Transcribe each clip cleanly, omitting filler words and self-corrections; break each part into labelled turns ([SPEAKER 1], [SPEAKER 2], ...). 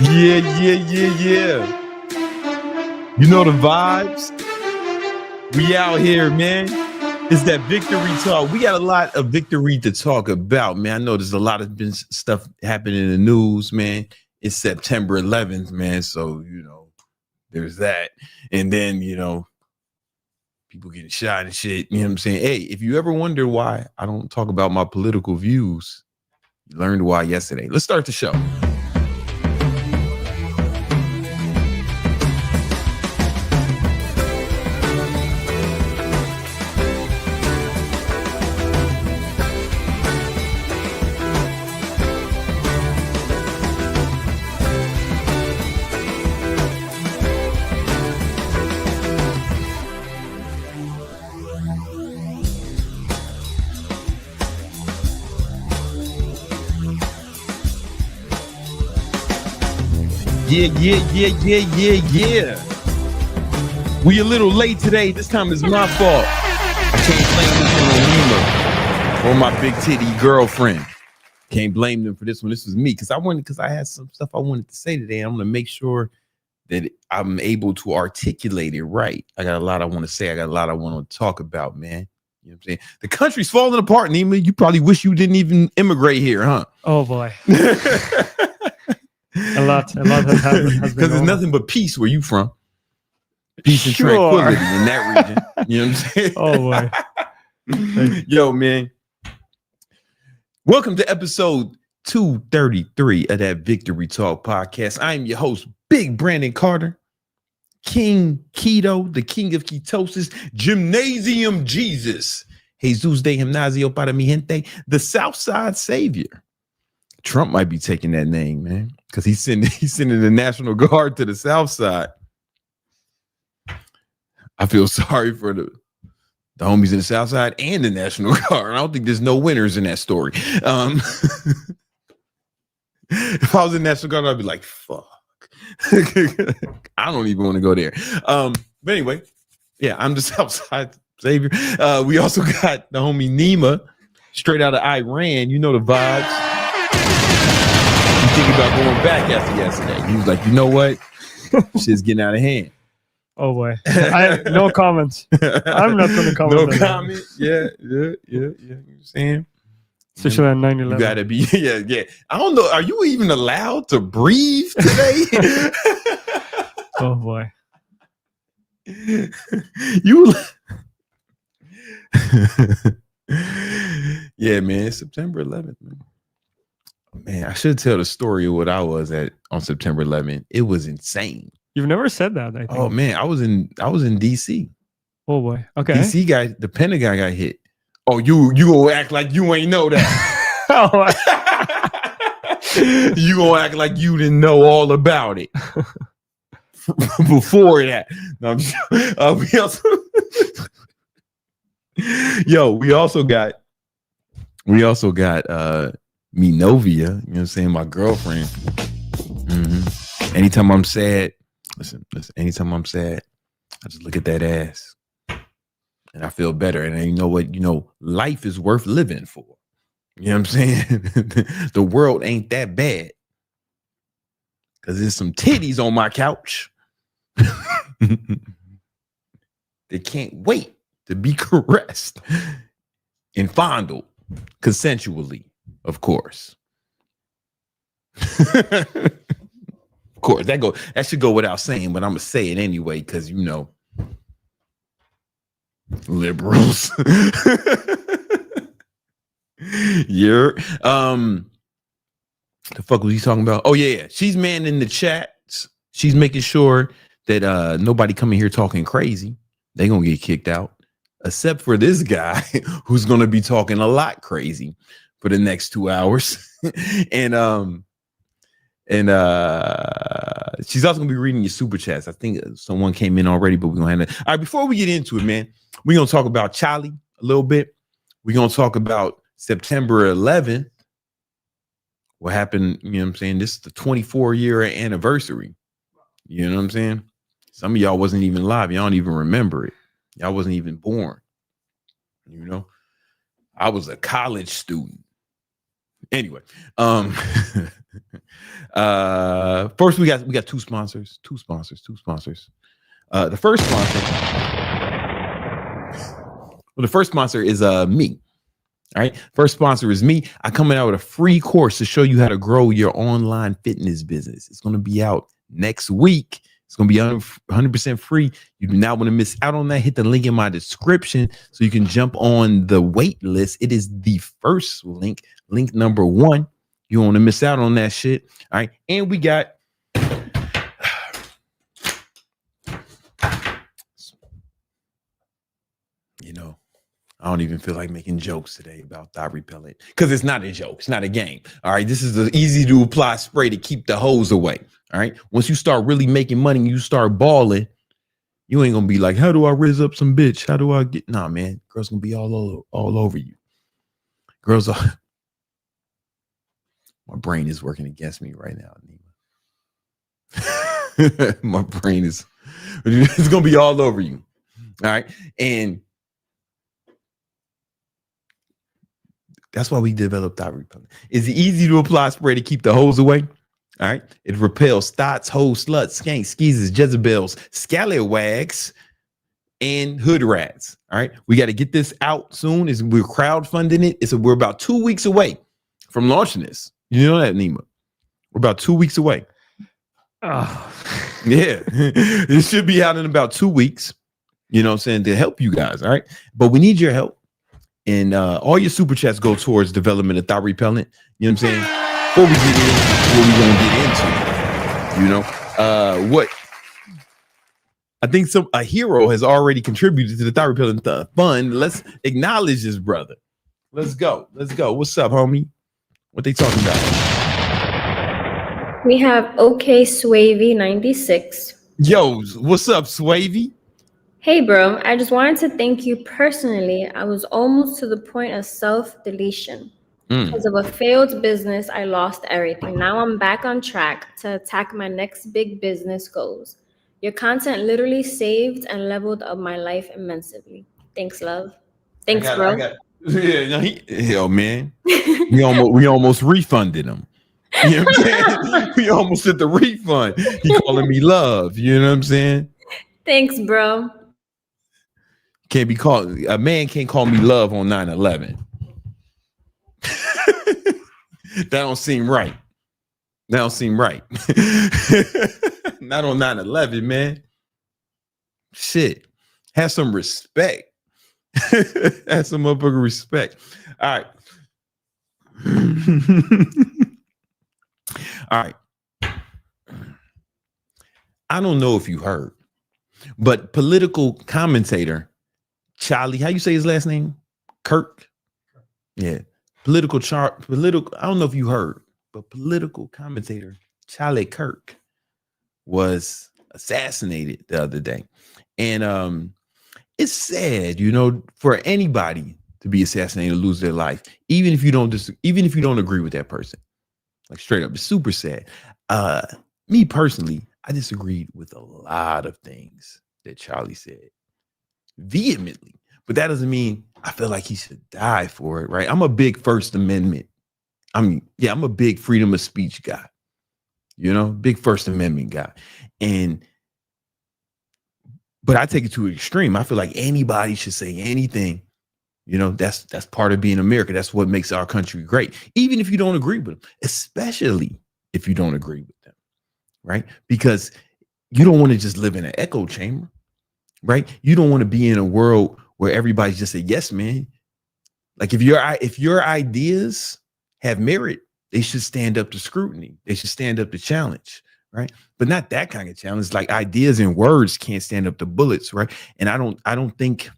[SPEAKER 1] Yeah. You know the vibes. We out here, man. It's that victory talk. We got a lot of victory to talk about, man. I know there's a lot of been stuff happening in the news, man. It's September 11th, man. So, there's that. And then, people getting shot and shit. You know what I'm saying? Hey, if you ever wonder why I don't talk about my political views, you learned why yesterday. Let's start the show. Yeah. We a little late today. This time is my fault. I can't blame this on Nima or my big titty girlfriend. Can't blame them for this one. This was me because I had some stuff I wanted to say today. I'm gonna make sure that I'm able to articulate it right. I got a lot I want to say. I got a lot I want to talk about, man. You know what I'm saying? The country's falling apart, Nima. You probably wish you didn't even immigrate here, huh?
[SPEAKER 2] Oh boy. A lot has happened.
[SPEAKER 1] Because there's nothing but peace where you from. Peace and tranquility in that region. You know what I'm saying?
[SPEAKER 2] Oh boy.
[SPEAKER 1] Yo, man. Welcome to episode 233 of that Victory Talk podcast. I am your host, Big Brandon Carter, King Keto, the king of ketosis, Gymnasium Jesus, Jesus de Gimnasio para mi gente, the Southside Savior. Trump might be taking that name, man, because he's sending the National Guard to the South Side. I feel sorry for the homies in the South Side and the National Guard. I don't think there's no winners in that story. If I was in the National Guard, I'd be like, fuck. I don't even want to go there. But anyway, yeah, I'm the Southside Savior. We also got the homie Nima, straight out of Iran. You know the vibes. Thinking about going back after yesterday. He was like, you know what? Shit's getting out of hand.
[SPEAKER 2] Oh boy. No comments. I'm not going to comment.
[SPEAKER 1] No comment. Yeah. You know what I'm saying?
[SPEAKER 2] Especially on 9/11.
[SPEAKER 1] You gotta be, yeah. I don't know. Are you even allowed to breathe today?
[SPEAKER 2] Oh boy.
[SPEAKER 1] Yeah, man. September 11th, man. Man, I should tell the story of what I was at on September 11th. It was insane.
[SPEAKER 2] You've never said that, I think.
[SPEAKER 1] Oh man, I was in DC.
[SPEAKER 2] Oh boy. Okay.
[SPEAKER 1] DC guy, the Pentagon got hit. Oh, you gonna act like you ain't know that.
[SPEAKER 2] Oh,
[SPEAKER 1] you gonna act like you didn't know all about it before that. No, I'm just, we also got Minovia, you know what I'm saying? My girlfriend. Mm-hmm. Anytime I'm sad, listen, anytime I'm sad, I just look at that ass and I feel better. And you know what? Life is worth living for. You know what I'm saying? The world ain't that bad because there's some titties on my couch. They can't wait to be caressed and fondled consensually. Of course. Of course, that should go without saying, but I'm gonna say it anyway, because liberals. You're the fuck was he talking about? Oh, yeah. She's manning the chats. She's making sure that nobody coming here talking crazy. They gonna get kicked out. Except for this guy who's gonna be talking a lot crazy for the next 2 hours. and she's also gonna be reading your super chats. I think someone came in already, but we're gonna have that. All right, before we get into it, man, we're gonna talk about Charlie a little bit. We're gonna talk about September 11th. What happened, you know what I'm saying? This is the 24-year anniversary. You know what I'm saying? Some of y'all wasn't even live. Y'all don't even remember it. Y'all wasn't even born. I was a college student. Anyway, First we got two sponsors. The first sponsor is me. All right. First sponsor is me. I'm coming out with a free course to show you how to grow your online fitness business. It's going to be out next week. It's going to be 100% free. You do not want to miss out on that. Hit the link in my description so you can jump on the wait list. It is the first link number 1. You don't want to miss out on that shit. All right. And we got I don't even feel like making jokes today about thought repellent because it's not a joke. It's not a game. All right. This is the easy to apply spray to keep the hose away. All right. Once you start really making money, you start balling. You ain't going to be like, how do I raise up some bitch? How do I get? Nah, man. Girls going to be all over you. Girls are. My brain is working against me right now, Nima. My brain is. It's going to be all over you. All right. And that's why we developed thought repellent. It's easy to apply spray to keep the hose away. All right. It repels thoughts, hoes, sluts, skanks, skeezers, Jezebels, scallywags, and hood rats. All right. We got to get this out soon. We're crowdfunding it. We're about 2 weeks away from launching this. You know that, Nima? We're about 2 weeks away.
[SPEAKER 2] Oh.
[SPEAKER 1] Yeah. It should be out in about 2 weeks. You know what I'm saying? To help you guys. All right. But we need your help. And all your super chats go towards development of thought repellent. You know what I'm saying? Before we get in, what we gonna get into, what I think a hero has already contributed to the thought repellent fund. Let's acknowledge this brother. Let's go. What's up, homie? What they talking about?
[SPEAKER 3] We have OK Swavy 96.
[SPEAKER 1] Yo, what's up, Swavy?
[SPEAKER 3] Hey, bro, I just wanted to thank you personally. I was almost to the point of self-deletion. Because of a failed business, I lost everything. Now I'm back on track to attack my next big business goals. Your content literally saved and leveled up my life immensely. Thanks, love. Thanks, bro.
[SPEAKER 1] Yo, man. we almost refunded him. You know what I'm saying? We almost hit the refund. He calling me love. You know what I'm saying?
[SPEAKER 3] Thanks, bro.
[SPEAKER 1] Can't be called a man can't call me love on 9/11. That don't seem right. Not on 9/11, man. Shit. Have some respect. Have some motherfucking respect. All right. All right. I don't know if you heard, but political commentator Charlie, how you say his last name? Kirk? Yeah. Political, I don't know if you heard, but political commentator Charlie Kirk was assassinated the other day. And it's sad, for anybody to be assassinated or lose their life, even if you don't agree with that person. Like straight up, it's super sad. Me personally, I disagreed with a lot of things that Charlie said vehemently, but that doesn't mean I feel like he should die for it, right? I'm a big First Amendment. I'm a big freedom of speech guy, big First Amendment guy. But I take it to an extreme. I feel like anybody should say anything. That's part of being America. That's what makes our country great. Even if you don't agree with them, especially if you don't agree with them, right? Because you don't want to just live in an echo chamber, right? You don't want to be in a world where everybody's just a yes man. Like if your ideas have merit, they should stand up to scrutiny. They should stand up to challenge, right? But not that kind of challenge. Like ideas and words can't stand up to bullets, right? And I don't think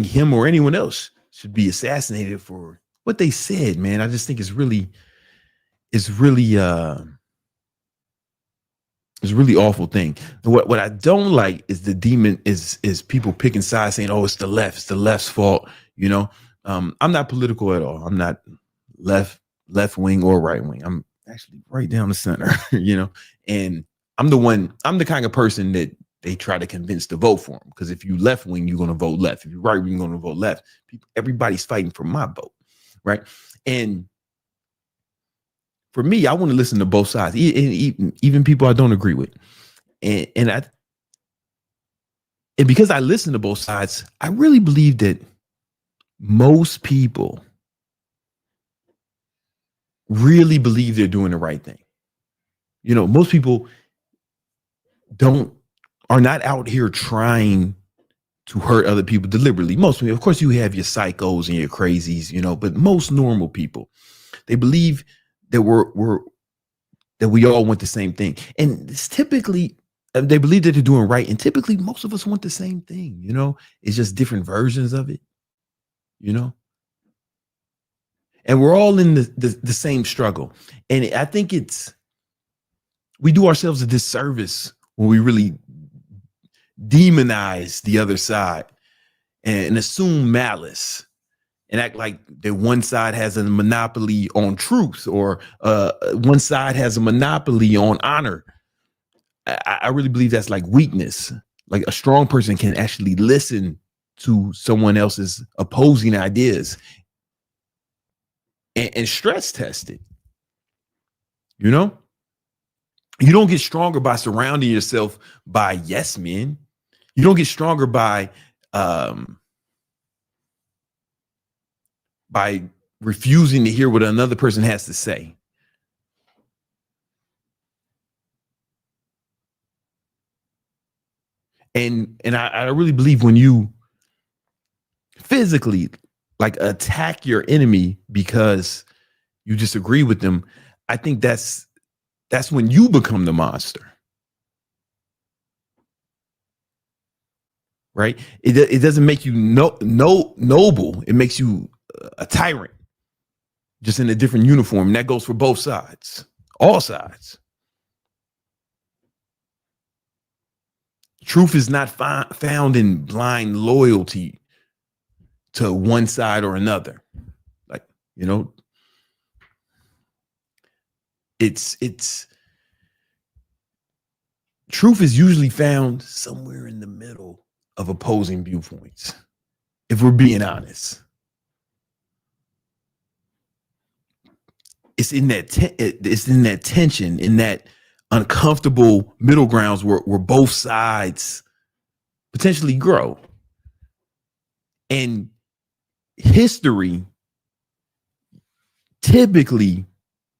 [SPEAKER 1] him or anyone else should be assassinated for what they said, man. I just think it's really awful thing. What I don't like is the demon is people picking sides saying, oh, it's the left's fault. I'm not political at all. I'm not left wing or right wing. I'm actually right down the center, and I'm the kind of person that they try to convince to vote for him. Because if you left wing, you're going to vote left. If you're right wing, you're going to vote left. Everybody's fighting for my vote. Right. And for me, I want to listen to both sides, even people I don't agree with. And because I listen to both sides, I really believe that most people really believe they're doing the right thing. Most people are not out here trying to hurt other people deliberately. Most people, of course, you have your psychos and your crazies, but most normal people, they believe that we all want the same thing. And it's typically, they believe that they're doing right. And typically most of us want the same thing, it's just different versions of it, and we're all in the same struggle. And I think we do ourselves a disservice when we really demonize the other side and assume malice and act like that one side has a monopoly on truth, or one side has a monopoly on honor. I really believe that's like weakness. Like a strong person can actually listen to someone else's opposing ideas and stress test it. You don't get stronger by surrounding yourself by yes men. You don't get stronger by refusing to hear what another person has to say. And I really believe when you physically like attack your enemy because you disagree with them, I think that's when you become the monster. Right? It doesn't make you noble. It makes you a tyrant, just in a different uniform. And that goes for both sides, all sides. Truth is not found in blind loyalty to one side or another. Like, it's truth is usually found somewhere in the middle of opposing viewpoints, if we're being honest. It's in that tension, in that uncomfortable middle grounds where both sides potentially grow. And history typically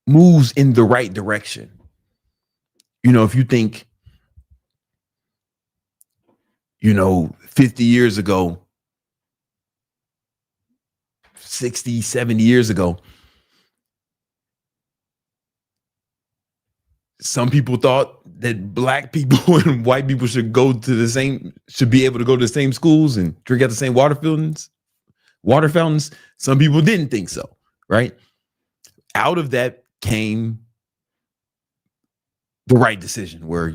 [SPEAKER 1] moves in the right direction. If you think, 50 years ago, 60, 70 years ago, some people thought that black people and white people should be able to go to the same schools and drink at the same water fountains. Some people didn't think so, right? Out of that came the right decision where,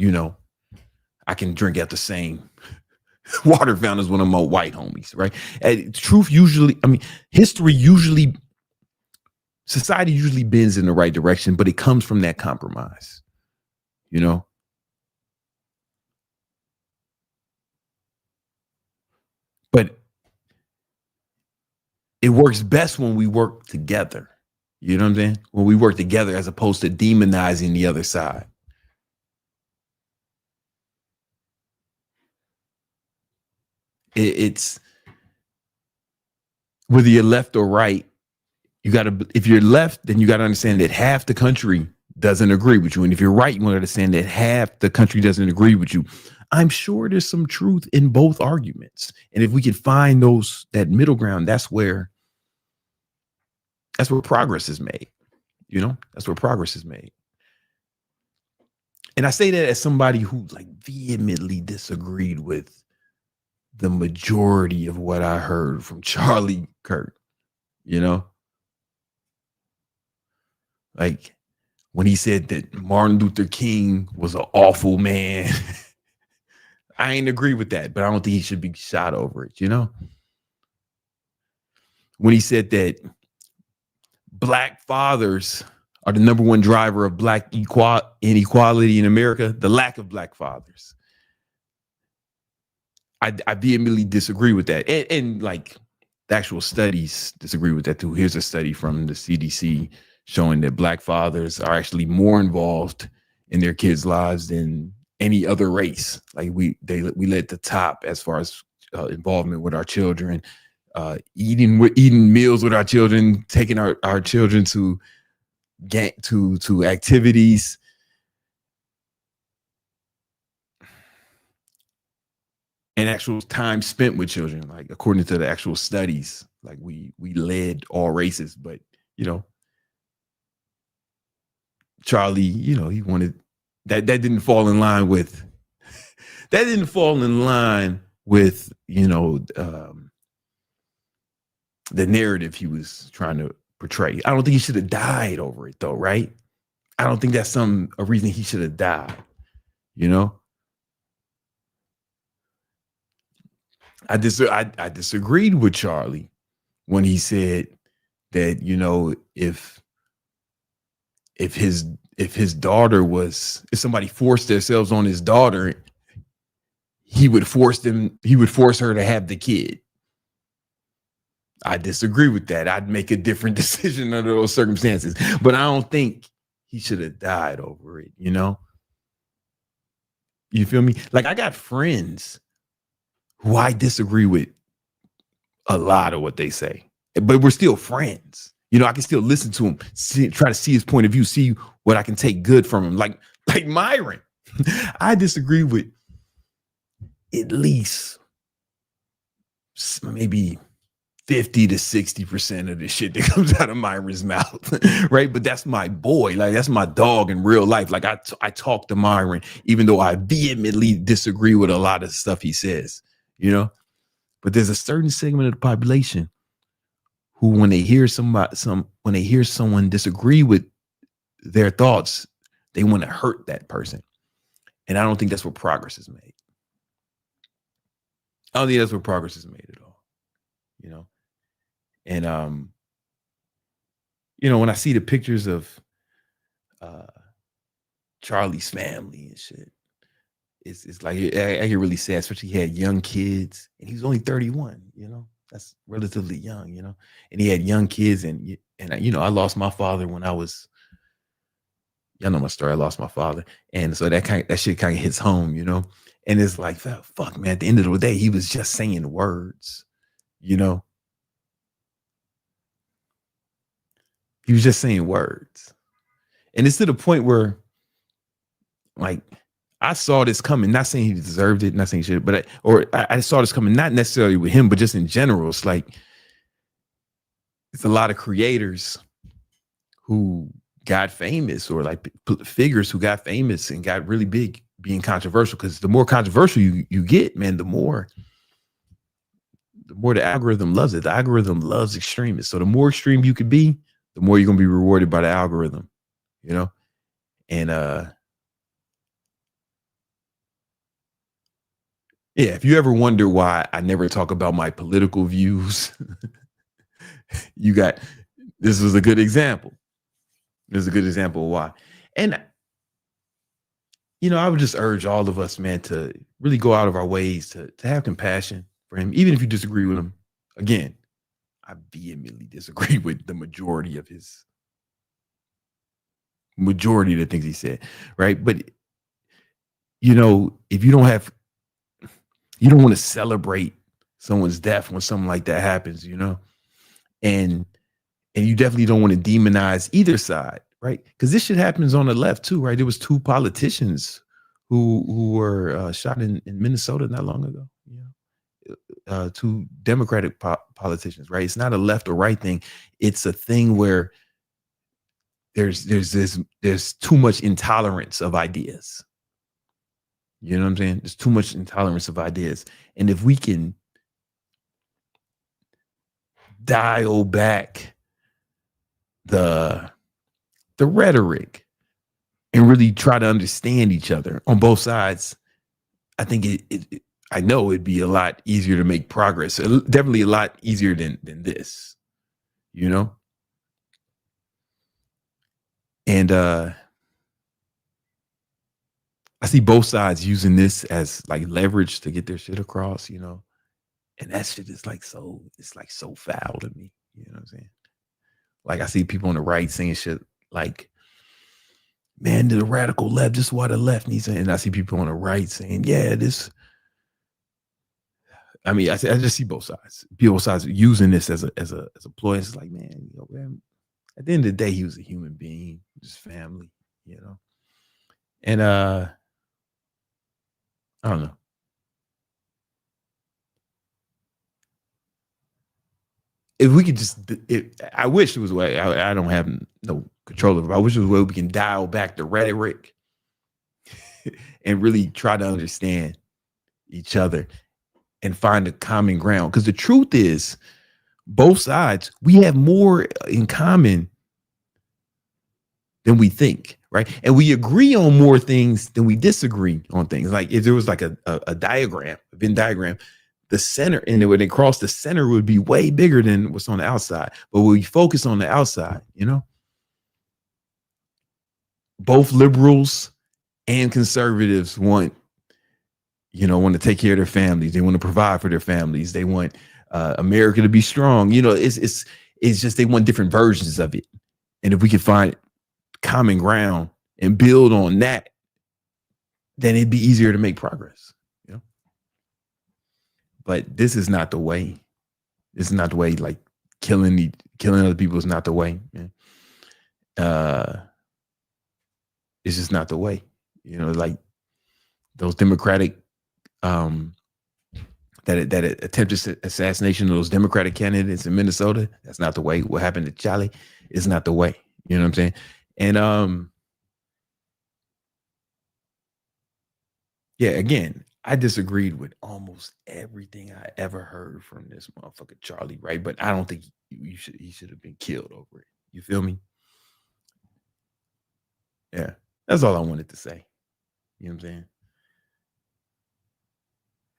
[SPEAKER 1] I can drink at the same water fountains when I'm my white homies, right? And society usually bends in the right direction, but it comes from that compromise. But it works best when we work together. You know what I'm saying? When we work together as opposed to demonizing the other side. It's whether you're left or right, if you're left, then you got to understand that half the country doesn't agree with you. And if you're right, you want to understand that half the country doesn't agree with you. I'm sure there's some truth in both arguments. And if we can find that middle ground, that's where progress is made. That's where progress is made. And I say that as somebody who like vehemently disagreed with the majority of what I heard from Charlie Kirk, like when he said that Martin Luther King was an awful man. I ain't agree with that, but I don't think he should be shot over it, When he said that black fathers are the number one driver of black inequality in America, the lack of black fathers. I vehemently disagree with that. And like the actual studies disagree with that too. Here's a study from the CDC showing that Black fathers are actually more involved in their kids' lives than any other race. Like we led the top as far as involvement with our children, eating meals with our children, taking our children to activities. And actual time spent with children, like according to the actual studies, like we led all races. But Charlie, he wanted that didn't fall in line with the narrative he was trying to portray. I don't think he should have died over it though, right? I don't think that's a reason he should have died. I disagreed with Charlie when he said that, if somebody forced themselves on his daughter, he would force her to have the kid. I disagree with that. I'd make a different decision under those circumstances, but I don't think he should have died over it. You feel me? Like, I got friends who I disagree with a lot of what they say, but we're still friends. I can still listen to him, try to see his point of view, see what I can take good from him. Like Myron, I disagree with at least maybe 50 to 60% of the shit that comes out of Myron's mouth, right? But that's my boy. Like, that's my dog in real life. Like, I talk to Myron, even though I vehemently disagree with a lot of stuff he says, But there's a certain segment of the population who, when they hear someone disagree with their thoughts, they want to hurt that person. And I don't think that's where progress is made. I don't think that's where progress is made at all. And when I see the pictures of Charlie's family and shit, it's like I get really sad, especially he had young kids and he was only 31, that's relatively young, and he had young kids and I lost my father when I was, y'all know my story. I lost my father. And so that shit kind of hits home, and it's like, fuck, man, at the end of the day, he was just saying words, He was just saying words. And it's to the point where, like, I saw this coming, not saying he deserved it, not saying he should, but I saw this coming, not necessarily with him, but just in general. It's like, it's a lot of creators who got famous, or like figures who got famous and got really big being controversial. Because the more controversial you get, man, the more the algorithm loves it. The algorithm loves extremists. So the more extreme you could be, the more you're going to be rewarded by the algorithm, And yeah, if you ever wonder why I never talk about my political views, this was a good example. This is a good example of why. And, I would just urge all of us, man, to really go out of our ways to have compassion for him, even if you disagree with him. Again, I vehemently disagree with the majority of the things he said, right? But, if you don't want to celebrate someone's death when something like that happens, and you definitely don't want to demonize either side, right? Because this shit happens on the left too, right? There was 2 politicians who were shot in Minnesota not long ago. 2 Democratic politicians, right? It's not a left or right thing. It's a thing where there's too much intolerance of ideas. You know what I'm saying? There's too much intolerance of ideas. And if we can dial back the rhetoric and really try to understand each other on both sides, I think I know it'd be a lot easier to make progress. Definitely a lot easier than this, And I see both sides using this as like leverage to get their shit across, and that shit is like so foul to me. You know what I'm saying? Like I see people on the right saying shit like, man, to the radical left, this is why the left needs it. And I see people on the right saying, yeah, this. I mean, I just see both sides. Both sides using this as a ploy. It's like, man, man, at the end of the day, he was a human being, his family, And I don't know. If we could just, I wish it was a way. I don't have no control of it. I wish it was a way we can dial back the rhetoric and really try to understand each other and find a common ground. Because the truth is, both sides, we have more in common than we think, right? And we agree on more things than we disagree on things. Like if there was like a diagram, a Venn diagram, the center, and when it crossed the center would be way bigger than what's on the outside. But when we focus on the outside, both liberals and conservatives want to take care of their families. They want to provide for their families. They want America to be strong. It's just they want different versions of it. And if we could find common ground and build on that, then it'd be easier to make progress. But this is not the way. This is not the way. Like killing other people is not the way. Man. It's just not the way. Like those Democratic that attempted assassination of those Democratic candidates in Minnesota. That's not the way. What happened to Charlie is not the way. You know what I'm saying? And yeah, again, I disagreed with almost everything I ever heard from this motherfucker Charlie, right? But I don't think he should have been killed over it. You feel me? Yeah, that's all I wanted to say. You know what I'm saying?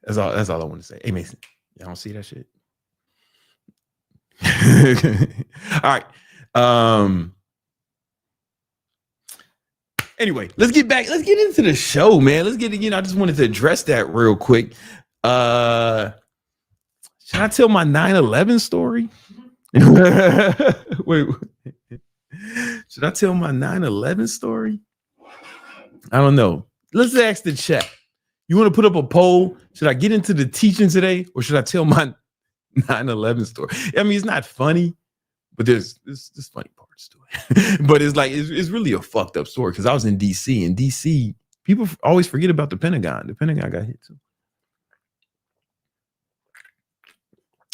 [SPEAKER 1] That's all I want to say. Hey Mason, y'all don't see that shit? All right. Anyway, let's get into the show, man. Let's get I just wanted to address that real quick. Should I tell my 9/11 story? Wait. Should I tell my 9/11 story? I don't know. Let's ask the chat. You want to put up a poll? Should I get into the teaching today, or should I tell my 9/11 story? I mean, it's not funny, but there's funny parts to it. But it's like it's really a fucked up story because I was in DC. In DC, people always forget about the Pentagon. The Pentagon got hit too.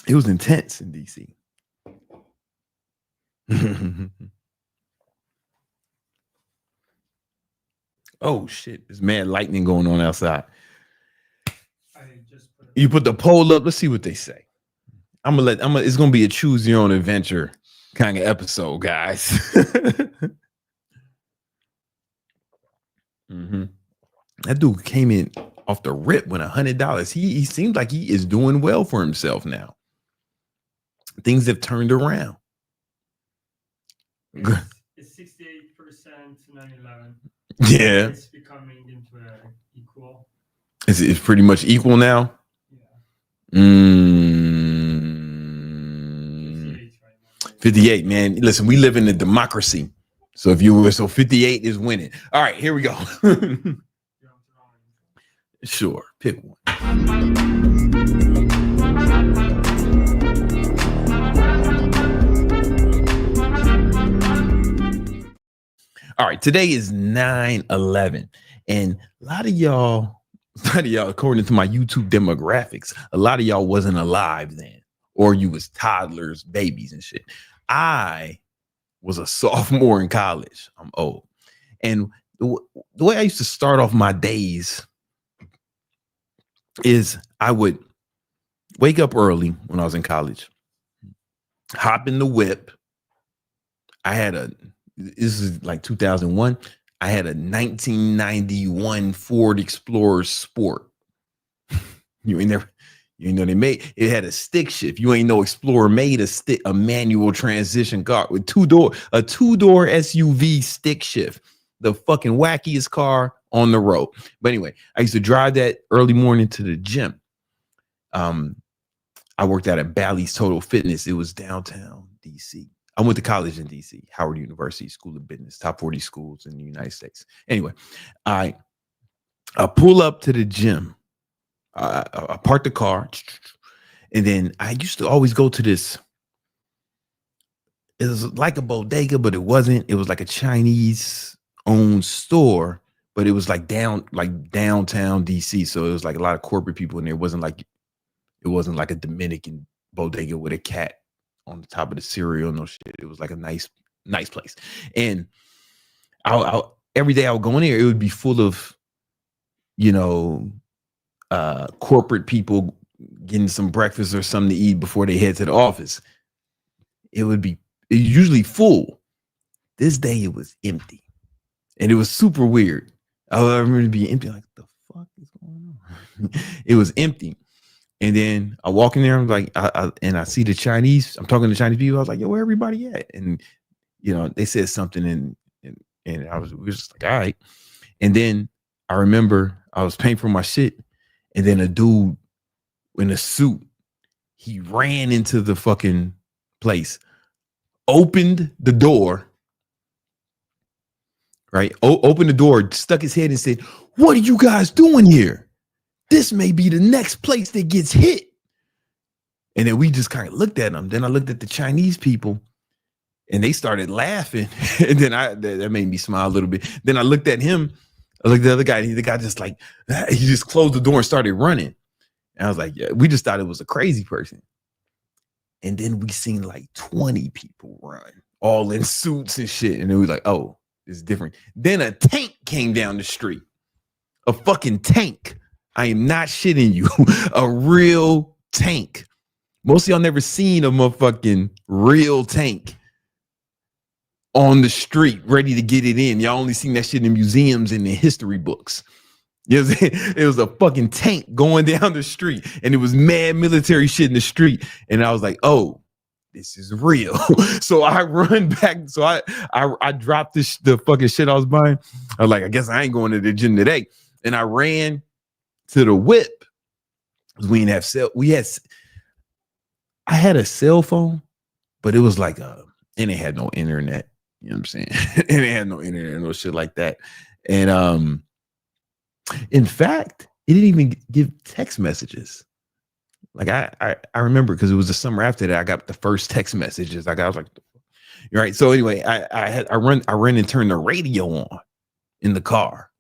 [SPEAKER 1] It was intense in DC. Oh shit! There's mad lightning going on outside. You put the poll up. Let's see what they say. It's gonna be a choose your own adventure kind of episode, guys. That dude came in off the rip with $100. He seems like he is doing well for himself now. Things have turned around.
[SPEAKER 2] It's 68% to 9/11.
[SPEAKER 1] Yeah,
[SPEAKER 2] it's becoming into equal.
[SPEAKER 1] It's pretty much equal now. Yeah. 58, man. Listen, we live in a democracy. So 58 is winning. All right, here we go. Sure, pick one. All right, today is 9/11, and a lot of y'all, according to my YouTube demographics, a lot of y'all wasn't alive then, or you was toddlers, babies, and shit. I was a sophomore in college. I'm old, and the way I used to start off my days is I would wake up early when I was in college, hop in the whip. This is like 2001. I had a 1991 Ford Explorer Sport. You know they made it had a stick shift. You ain't know Explorer made a manual transmission car with two-door SUV stick shift. The fucking wackiest car on the road. But anyway, I used to drive that early morning to the gym. I worked out at Bally's Total Fitness. It was downtown DC. I went to college in DC, Howard University School of Business, top 40 schools in the United States. Anyway, I pull up to the gym. I park the car, and then I used to always go to this. It was like a bodega, but it wasn't. It was like a Chinese-owned store, but it was like downtown DC. So it was like a lot of corporate people in there. It wasn't like a Dominican bodega with a cat on the top of the cereal. No shit. It was like a nice place. And every day I would go in there, it would be full of, corporate people getting some breakfast or something to eat before they head to the office. It was usually full. This day it was empty, and it was super weird. I remember it being empty. Like, the fuck is going on? It was empty, and then I walk in there. I'm like, I see the Chinese. I'm talking to Chinese people. I was like, yo, where everybody at? And they said something, and we were just like, all right. And then I remember I was paying for my shit, and then a dude in a suit, he ran into the fucking place, opened the door, right? Opened the door, stuck his head and said, "What are you guys doing here? This may be the next place that gets hit." And then we just kind of looked at him. Then I looked at the Chinese people, and they started laughing. And then that made me smile a little bit. Then I looked at him. I looked at the other guy. The guy just he just closed the door and started running. And I was like, yeah, we just thought it was a crazy person. And then we seen like 20 people run, all in suits and shit. And then we was like, oh, it's different. Then a tank came down the street. A fucking tank. I am not shitting you. A real tank. Most of y'all never seen a motherfucking real tank on the street ready to get it in. Y'all only seen that shit in museums and in history books. It was a fucking tank going down the street, and it was mad military shit in the street. And I was like, oh, this is real. So I run back. So I dropped the fucking shit I was buying. I was like, I guess I ain't going to the gym today. And I ran to the whip. We didn't have I had a cell phone, but it was like and it had no internet. You know what I'm saying? And it had no internet, no shit like that. And in fact, it didn't even give text messages. Like I remember, because it was the summer after that I got the first text messages. I was like, right. So anyway, I ran and turned the radio on in the car,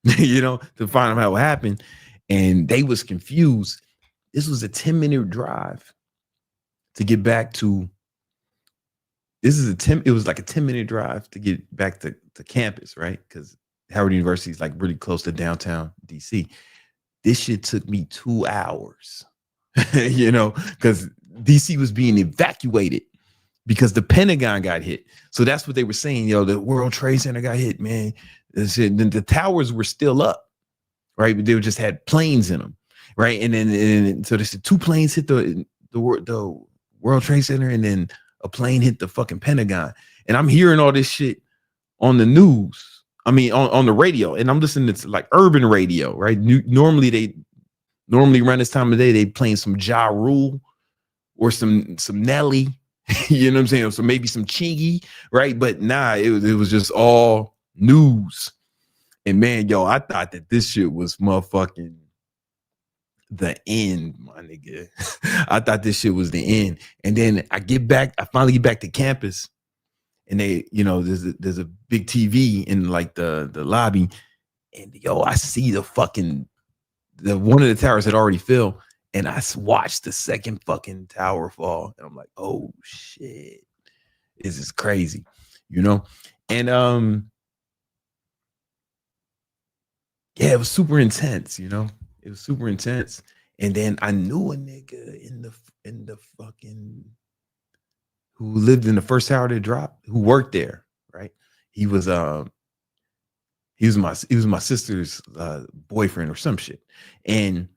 [SPEAKER 1] to find out what happened. And they was confused. This was a 10-minute drive to get back to. It was like a 10-minute drive to get back to campus, right? Because Howard University is like really close to downtown DC. This shit took me 2 hours, because DC was being evacuated because the Pentagon got hit. So that's what they were saying. The World Trade Center got hit, man. The towers were still up, right? But they just had planes in them, right? And then so they said 2 planes hit the World Trade Center, and then a plane hit the fucking Pentagon. And I'm hearing all this shit on the news. I mean, on the radio, and I'm listening to like urban radio, right? Normally around this time of day, they playing some Ja Rule or some Nelly, you know what I'm saying? So maybe some Chingy, right? But nah, it was just all news. And man, yo, I thought that this shit was motherfucking the end, my nigga. I thought this shit was the end. And then I finally get back to campus. And they, there's a big TV in like the lobby, and yo, I see the one of the towers had already fell, and I watched the second fucking tower fall, and I'm like, oh shit, this is crazy, and yeah, it was super intense, it was super intense, and then I knew a nigga in the fucking. Who lived in the first tower that dropped, who worked there, right? He was my sister's boyfriend or some shit. And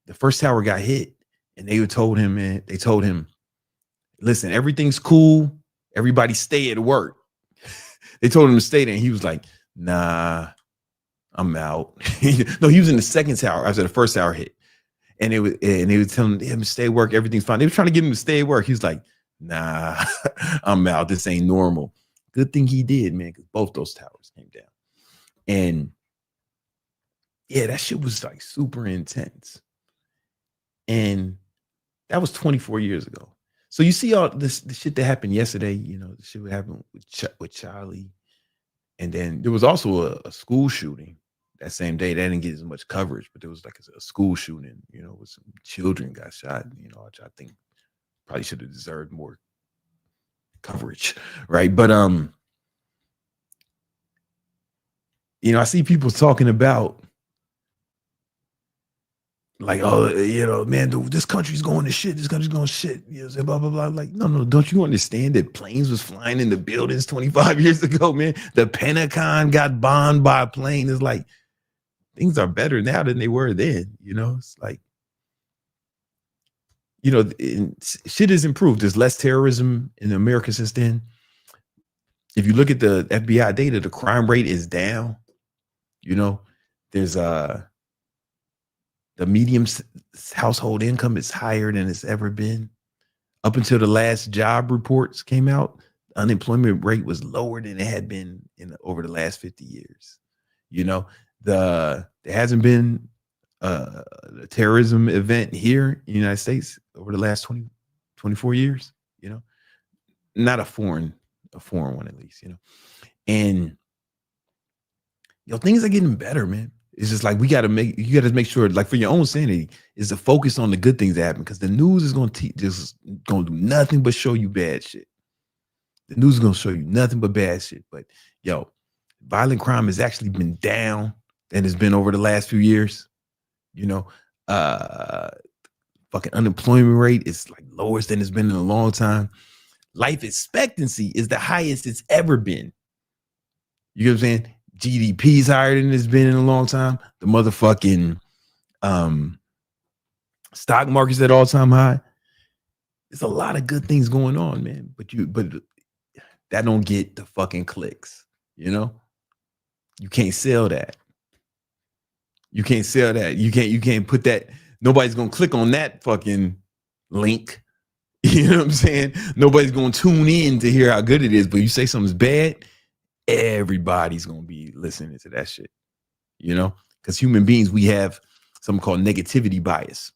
[SPEAKER 1] the first tower got hit, and they told him, man, listen, everything's cool. Everybody stay at work. They told him to stay there, and he was like, nah, I'm out. No, he was in the second tower after the first tower hit. And they would tell him to stay at work, everything's fine. They were trying to get him to stay at work. He was like, nah, I'm out. This ain't normal. Good thing he did, man, because both those towers came down. And yeah, that shit was like super intense. And that was 24 years ago. So you see all this the shit that happened yesterday, you know, the shit that happened with Charlie. And then there was also a school shooting that same day. That didn't get as much coverage, but there was like a school shooting, you know, with some children got shot, you know, which I think probably should have deserved more coverage, right? But you know, I see people talking about like, oh, you know, man, this country's going to shit. This country's going to shit. You know, blah, blah, blah. Like, no, don't you understand that planes was flying in the buildings 25 years ago, man? The Pentagon got bombed by a plane. It's like, things are better now than they were then, you know? It's like, you know, shit has improved. There's less terrorism in America since then. If you look at the FBI data, the crime rate is down. You know, there's the median household income is higher than it's ever been. Up until the last job reports came out, the unemployment rate was lower than it had been over the last 50 years. You know, there hasn't been a terrorism event here in the United States over the last 24 years, you know, not a foreign one, at least, you know. And you know, things are getting better, man. It's just like you got to make sure, like, for your own sanity, is to focus on the good things that happen, because the news is going to do nothing but show you bad shit. The news is going to show you nothing but bad shit. But yo, violent crime has actually been down than it's been over the last few years. You know, fucking unemployment rate is like lowest than it's been in a long time. Life expectancy is the highest it's ever been. You know what I'm saying? GDP is higher than it's been in a long time. The motherfucking stock market's at all-time high. There's a lot of good things going on, man. But that don't get the fucking clicks, you know? You can't sell that. You can't sell that. You can't put that. Nobody's gonna click on that fucking link. You know what I'm saying? Nobody's gonna tune in to hear how good it is. But you say something's bad, everybody's gonna be listening to that shit. You know, because human beings, we have something called negativity bias,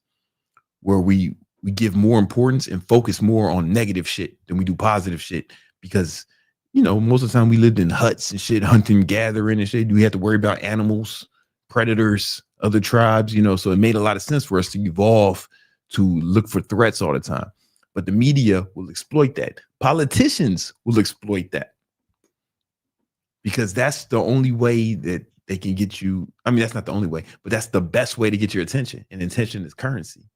[SPEAKER 1] where we give more importance and focus more on negative shit than we do positive shit. Because, you know, most of the time we lived in huts and shit, hunting, gathering and shit. We had to worry about animals, predators, other tribes, you know, so it made a lot of sense for us to evolve to look for threats all the time. But the media will exploit that. Politicians will exploit that, because that's the only way that they can get you. I mean, that's not the only way, but that's the best way to get your attention. And attention is currency.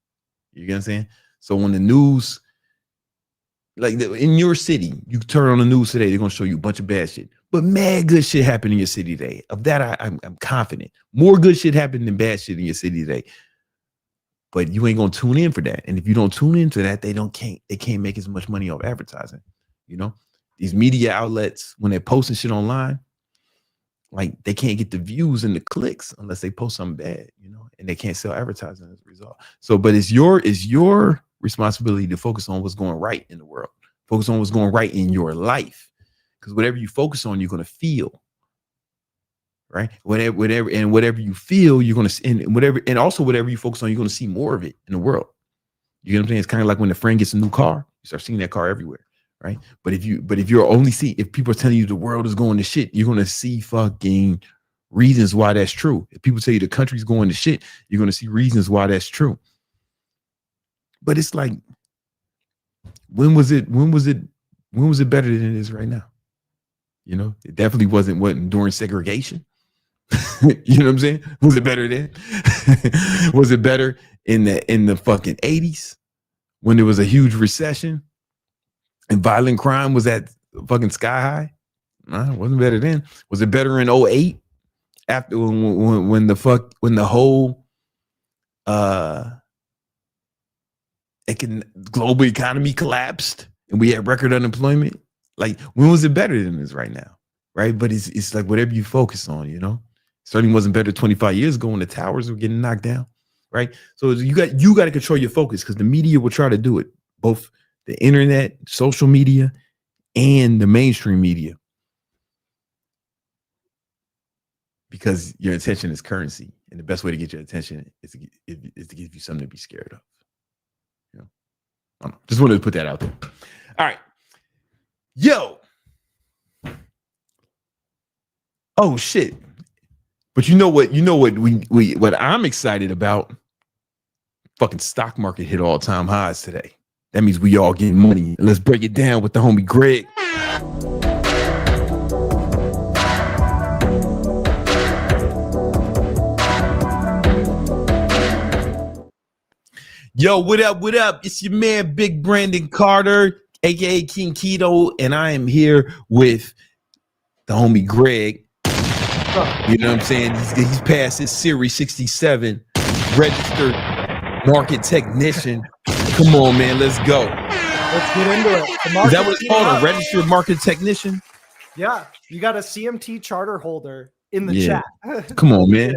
[SPEAKER 1] You get what I'm saying? So when the news, like in your city, you turn on the news today, they're going to show you a bunch of bad shit. But mad good shit happened in your city today. Of that, I'm confident. More good shit happened than bad shit in your city today. But you ain't gonna tune in for that. And if you don't tune into that, they can't make as much money off advertising. You know, these media outlets, when they're posting shit online, like, they can't get the views and the clicks unless they post something bad, you know, and they can't sell advertising as a result. So, but it's your responsibility to focus on what's going right in the world. Focus on what's going right in your life. Because whatever you focus on, you're gonna feel. Right? Whatever you feel, you're gonna, and also whatever you focus on, you're gonna see more of it in the world. You know what I'm saying? It's kind of like when a friend gets a new car, you start seeing that car everywhere, right? But if people are telling you the world is going to shit, you're gonna see fucking reasons why that's true. If people tell you the country's going to shit, you're gonna see reasons why that's true. But it's like, when was it better than it is right now? You know, it definitely wasn't during segregation. You know what I'm saying? Was it better then? Was it better in the fucking 80s when there was a huge recession and violent crime was at fucking sky high? No, it wasn't better then. Was it better in 08 after when the whole global economy collapsed and we had record unemployment? Like, when was it better than this right now? Right? But it's like whatever you focus on, you know. Certainly wasn't better 25 years ago when the towers were getting knocked down, right? So you got to control your focus, because the media will try to do it, both the internet, social media, and the mainstream media. Because your attention is currency. And the best way to get your attention is to give you something to be scared of. You know? I don't know. Just wanted to put that out there. All right. Yo. Oh shit. But you know what what I'm excited about? Fucking stock market hit all-time highs today. That means we all getting money. Let's break it down with the homie Greg. Yo, what up? What up? It's your man, Big Brandon Carter, aka King Keto, and I am here with the homie Greg. You know what I'm saying? He's passed his Series 67, registered market technician. Come on, man, let's go.
[SPEAKER 4] Let's get into it.
[SPEAKER 1] Is that what it's called? A registered market technician?
[SPEAKER 4] Yeah, you got a CMT charter holder in the chat.
[SPEAKER 1] Come on, man.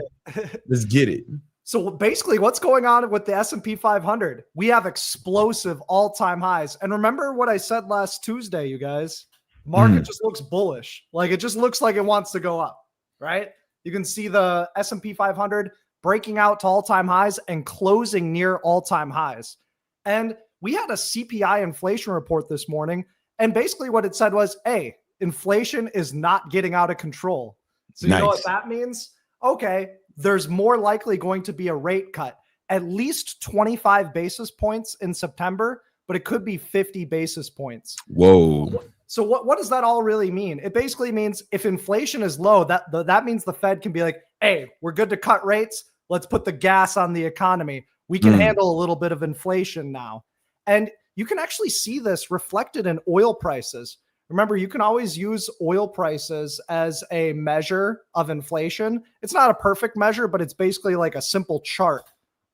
[SPEAKER 1] Let's get it.
[SPEAKER 4] So basically, what's going on with the S&P 500? We have explosive all-time highs. And remember what I said last Tuesday, you guys? The market just looks bullish. Like, it just looks like it wants to go up, right? You can see the S&P 500 breaking out to all-time highs and closing near all-time highs. And we had a CPI inflation report this morning. And basically what it said was, hey, inflation is not getting out of control. So you know what that means? Okay, there's more likely going to be a rate cut, at least 25 basis points in September, but it could be 50 basis points.
[SPEAKER 1] Whoa.
[SPEAKER 4] So what does that all really mean? It basically means if inflation is low, that means the Fed can be like, hey, we're good to cut rates. Let's put the gas on the economy. We can handle a little bit of inflation now. And you can actually see this reflected in oil prices. Remember, you can always use oil prices as a measure of inflation. It's not a perfect measure, but it's basically like a simple chart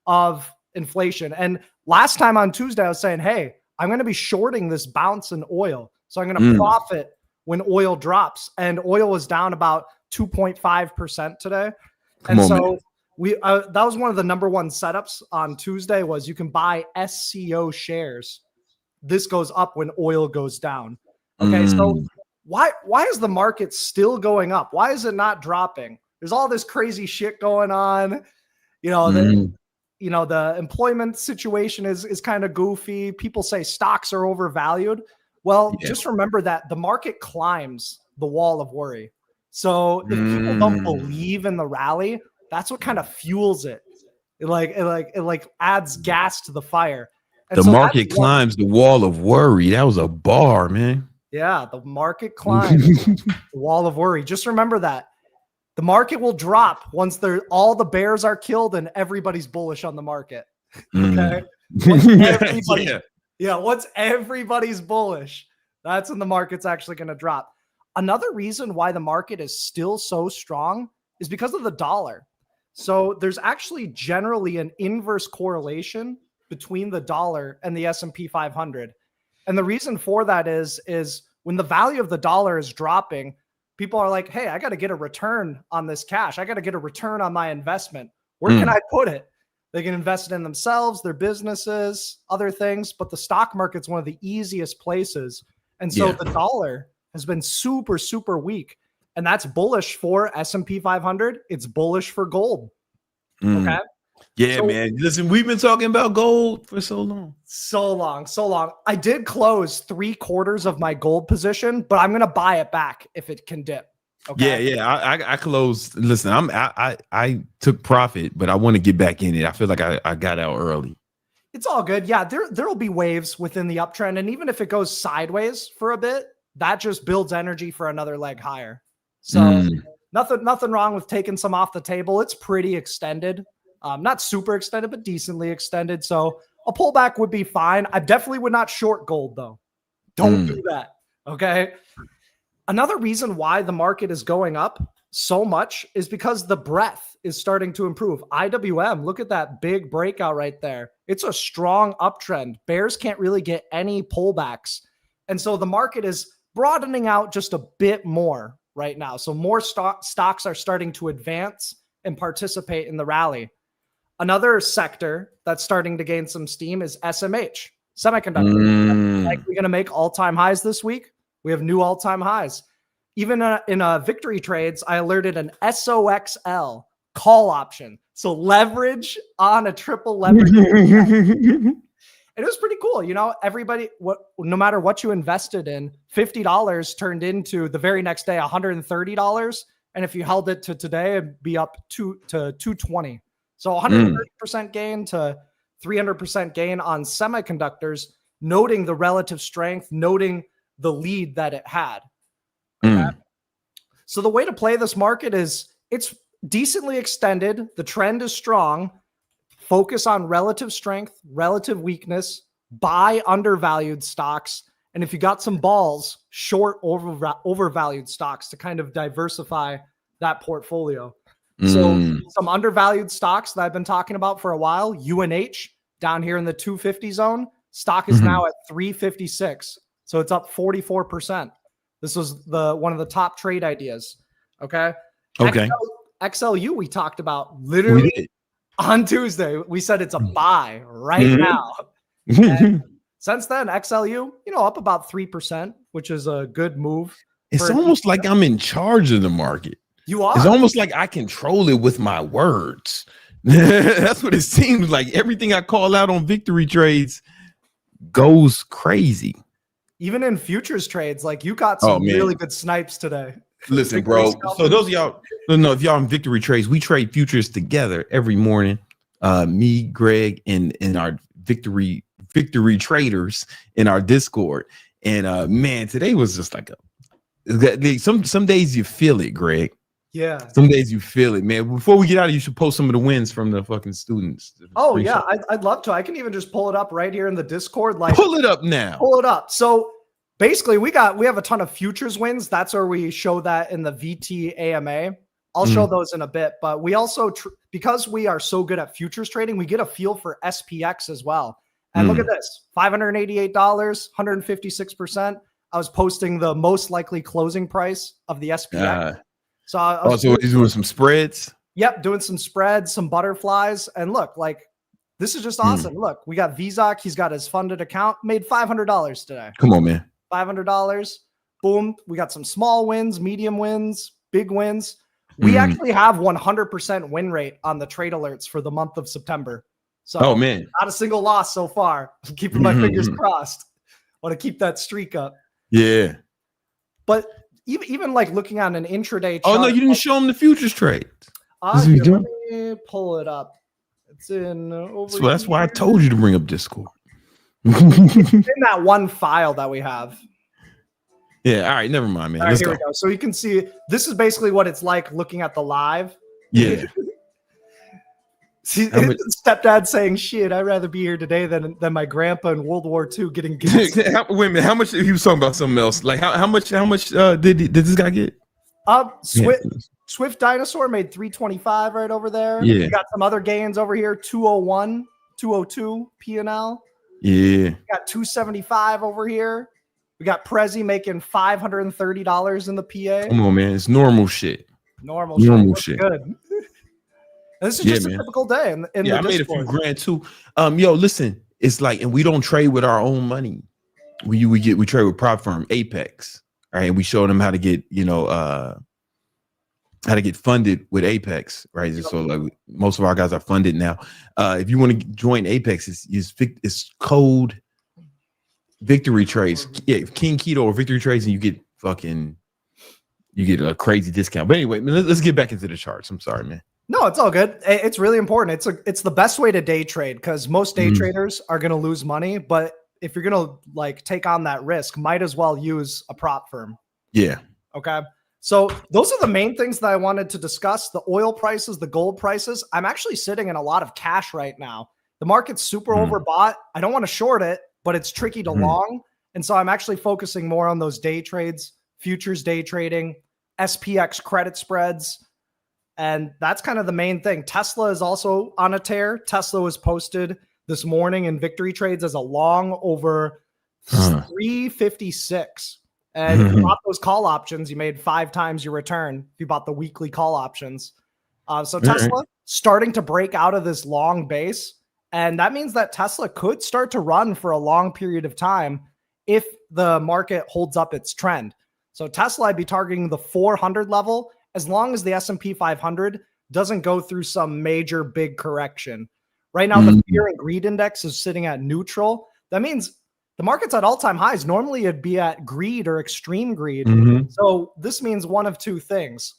[SPEAKER 4] of inflation. And last time on Tuesday, I was saying, hey, I'm going to be shorting this bounce in oil. So I'm going to profit when oil drops. And oil was down about 2.5% today. That was one of the number one setups on Tuesday was you can buy SCO shares. This goes up when oil goes down. Okay, so why is the market still going up? Why is it not dropping? There's all this crazy shit going on. The employment situation is kind of goofy. People say stocks are overvalued. Well, just remember that the market climbs the wall of worry. So if people don't believe in the rally, that's what kind of fuels it. It adds gas to the fire. And
[SPEAKER 1] the market climbs the wall of worry. That was a bar, man.
[SPEAKER 4] Yeah, the market climbs the wall of worry. Just remember that. The market will drop once all the bears are killed and everybody's bullish on the market. Okay? Once everybody's bullish, that's when the market's actually going to drop. Another reason why the market is still so strong is because of the dollar. So there's actually generally an inverse correlation between the dollar and the S&P 500. And the reason for that is when the value of the dollar is dropping, people are like, hey, I got to get a return on this cash. I got to get a return on my investment. Where can I put it? They can invest it in themselves, their businesses, other things. But the stock market's one of the easiest places. And so the dollar has been super, super weak. And that's bullish for S&P 500. It's bullish for gold. Okay.
[SPEAKER 1] Yeah, man. Listen, we've been talking about gold for so long.
[SPEAKER 4] So long. I did close 3/4 of my gold position, but I'm going to buy it back if it can dip. Okay.
[SPEAKER 1] Yeah. I closed. Listen, I took profit, but I want to get back in it. I feel like I got out early.
[SPEAKER 4] It's all good. Yeah, there will be waves within the uptrend. And even if it goes sideways for a bit, that just builds energy for another leg higher. So nothing wrong with taking some off the table. It's pretty extended. Not super extended, but decently extended. So a pullback would be fine. I definitely would not short gold, though. Don't do that. Okay. Another reason why the market is going up so much is because the breadth is starting to improve. IWM, look at that big breakout right there. It's a strong uptrend. Bears can't really get any pullbacks. And so the market is broadening out just a bit more right now. So more stocks are starting to advance and participate in the rally. Another sector that's starting to gain some steam is SMH. Semiconductor. Likely going to make all-time highs this week. We have new all-time highs. Even in victory trades, I alerted an SOXL call option. So leverage on a triple leverage. It was pretty cool. You know, everybody, no matter what you invested in, $50 turned into the very next day $130. And if you held it to today, it'd be up to 220. So 130% gain to 300% gain on semiconductors, noting the relative strength, noting the lead that it had. Okay? So the way to play this market is it's decently extended. The trend is strong. Focus on relative strength, relative weakness, buy undervalued stocks. And if you got some balls, short overvalued stocks to kind of diversify that portfolio. So some undervalued stocks that I've been talking about for a while, UNH down here in the 250 zone, stock is now at 356. So it's up 44%. This was one of the top trade ideas. Okay. XLU we talked about literally on Tuesday. We said it's a buy right now. And since then, XLU, up about 3%, which is a good move.
[SPEAKER 1] It's almost like I'm in charge of the market.
[SPEAKER 4] You are.
[SPEAKER 1] It's almost like I control it with my words. That's what it seems like. Everything I call out on victory trades goes crazy.
[SPEAKER 4] Even in futures trades, like you got some really good snipes today.
[SPEAKER 1] Listen, bro. So those of y'all don't know, if y'all in victory trades, we trade futures together every morning. Me, Greg, and our victory traders in our Discord. And man, today was just like some days you feel it, Greg.
[SPEAKER 4] Yeah.
[SPEAKER 1] Some days you feel it, man. Before we get out of, you should post some of the wins from the fucking students.
[SPEAKER 4] Oh yeah, I'd love to. I can even just pull it up right here in the Discord. Like,
[SPEAKER 1] pull it up now.
[SPEAKER 4] Pull it up. So basically, we have a ton of futures wins. That's where we show that in the VT AMA. I'll show those in a bit, but we also because we are so good at futures trading, we get a feel for SPX as well. And look at this: $588, 156%. I was posting the most likely closing price of the SPX. So
[SPEAKER 1] he's doing some spreads.
[SPEAKER 4] Yep, doing some spreads, some butterflies, and look, like this is just awesome. Look, we got Vizak. He's got his funded account, made $500 today.
[SPEAKER 1] Come on, man.
[SPEAKER 4] $500. Boom. We got some small wins, medium wins, big wins. We actually have 100% win rate on the trade alerts for the month of September. So,
[SPEAKER 1] man,
[SPEAKER 4] not a single loss so far. I'm keeping my fingers crossed. Want to keep that streak up.
[SPEAKER 1] Yeah.
[SPEAKER 4] But even like looking on an intraday chart.
[SPEAKER 1] Oh, no, you didn't show them the futures trade.
[SPEAKER 4] Let me pull it up. It's in over
[SPEAKER 1] so that's why I told you to bring up Discord.
[SPEAKER 4] It's in that one file that we have.
[SPEAKER 1] Yeah, all right, never mind, man.
[SPEAKER 4] All right, here we go. So you can see this is basically what it's like looking at the live.
[SPEAKER 1] Yeah.
[SPEAKER 4] See, stepdad saying, "Shit, I'd rather be here today than my grandpa in World War II getting gas."
[SPEAKER 1] Wait a minute, how much? He was talking about something else. Like how much did this guy get?
[SPEAKER 4] Swift Dinosaur made 325 right over there.
[SPEAKER 1] Yeah,
[SPEAKER 4] we got some other gains over here. 201, 202 P&L.
[SPEAKER 1] Yeah,
[SPEAKER 4] we got 275 over here. We got Prezi making $530 in the PA.
[SPEAKER 1] Come on, man, it's normal shit.
[SPEAKER 4] Normal shit. Good. This is just a typical day. In the
[SPEAKER 1] I made a few grand too. Yo, listen, it's like, and we don't trade with our own money. We trade with prop firm Apex, right? And we show them how to get, how to get funded with Apex, right? So like most of our guys are funded now. If you want to join Apex, it's code Victory Trades. Yeah, King Keto or Victory Trades, and you get a crazy discount. But anyway, let's get back into the charts. I'm sorry, man.
[SPEAKER 4] No, it's all good. It's really important. It's the best way to day trade because most day traders are going to lose money. But if you're going to like take on that risk, might as well use a prop firm.
[SPEAKER 1] Yeah.
[SPEAKER 4] Okay. So those are the main things that I wanted to discuss. The oil prices, the gold prices. I'm actually sitting in a lot of cash right now. The market's super overbought. I don't want to short it, but it's tricky to long. And so I'm actually focusing more on those day trades, futures day trading, SPX credit spreads. And that's kind of the main thing. Tesla is also on a tear. Tesla was posted this morning in victory trades as a long over 356. And if you bought those call options, you made 5 times your return if you bought the weekly call options. So Tesla starting to break out of this long base. And that means that Tesla could start to run for a long period of time if the market holds up its trend. So Tesla, I'd be targeting the 400 level as long as the S&P 500 doesn't go through some major big correction. Right now, the fear and greed index is sitting at neutral. That means the market's at all-time highs. Normally, it'd be at greed or extreme greed. So this means one of two things.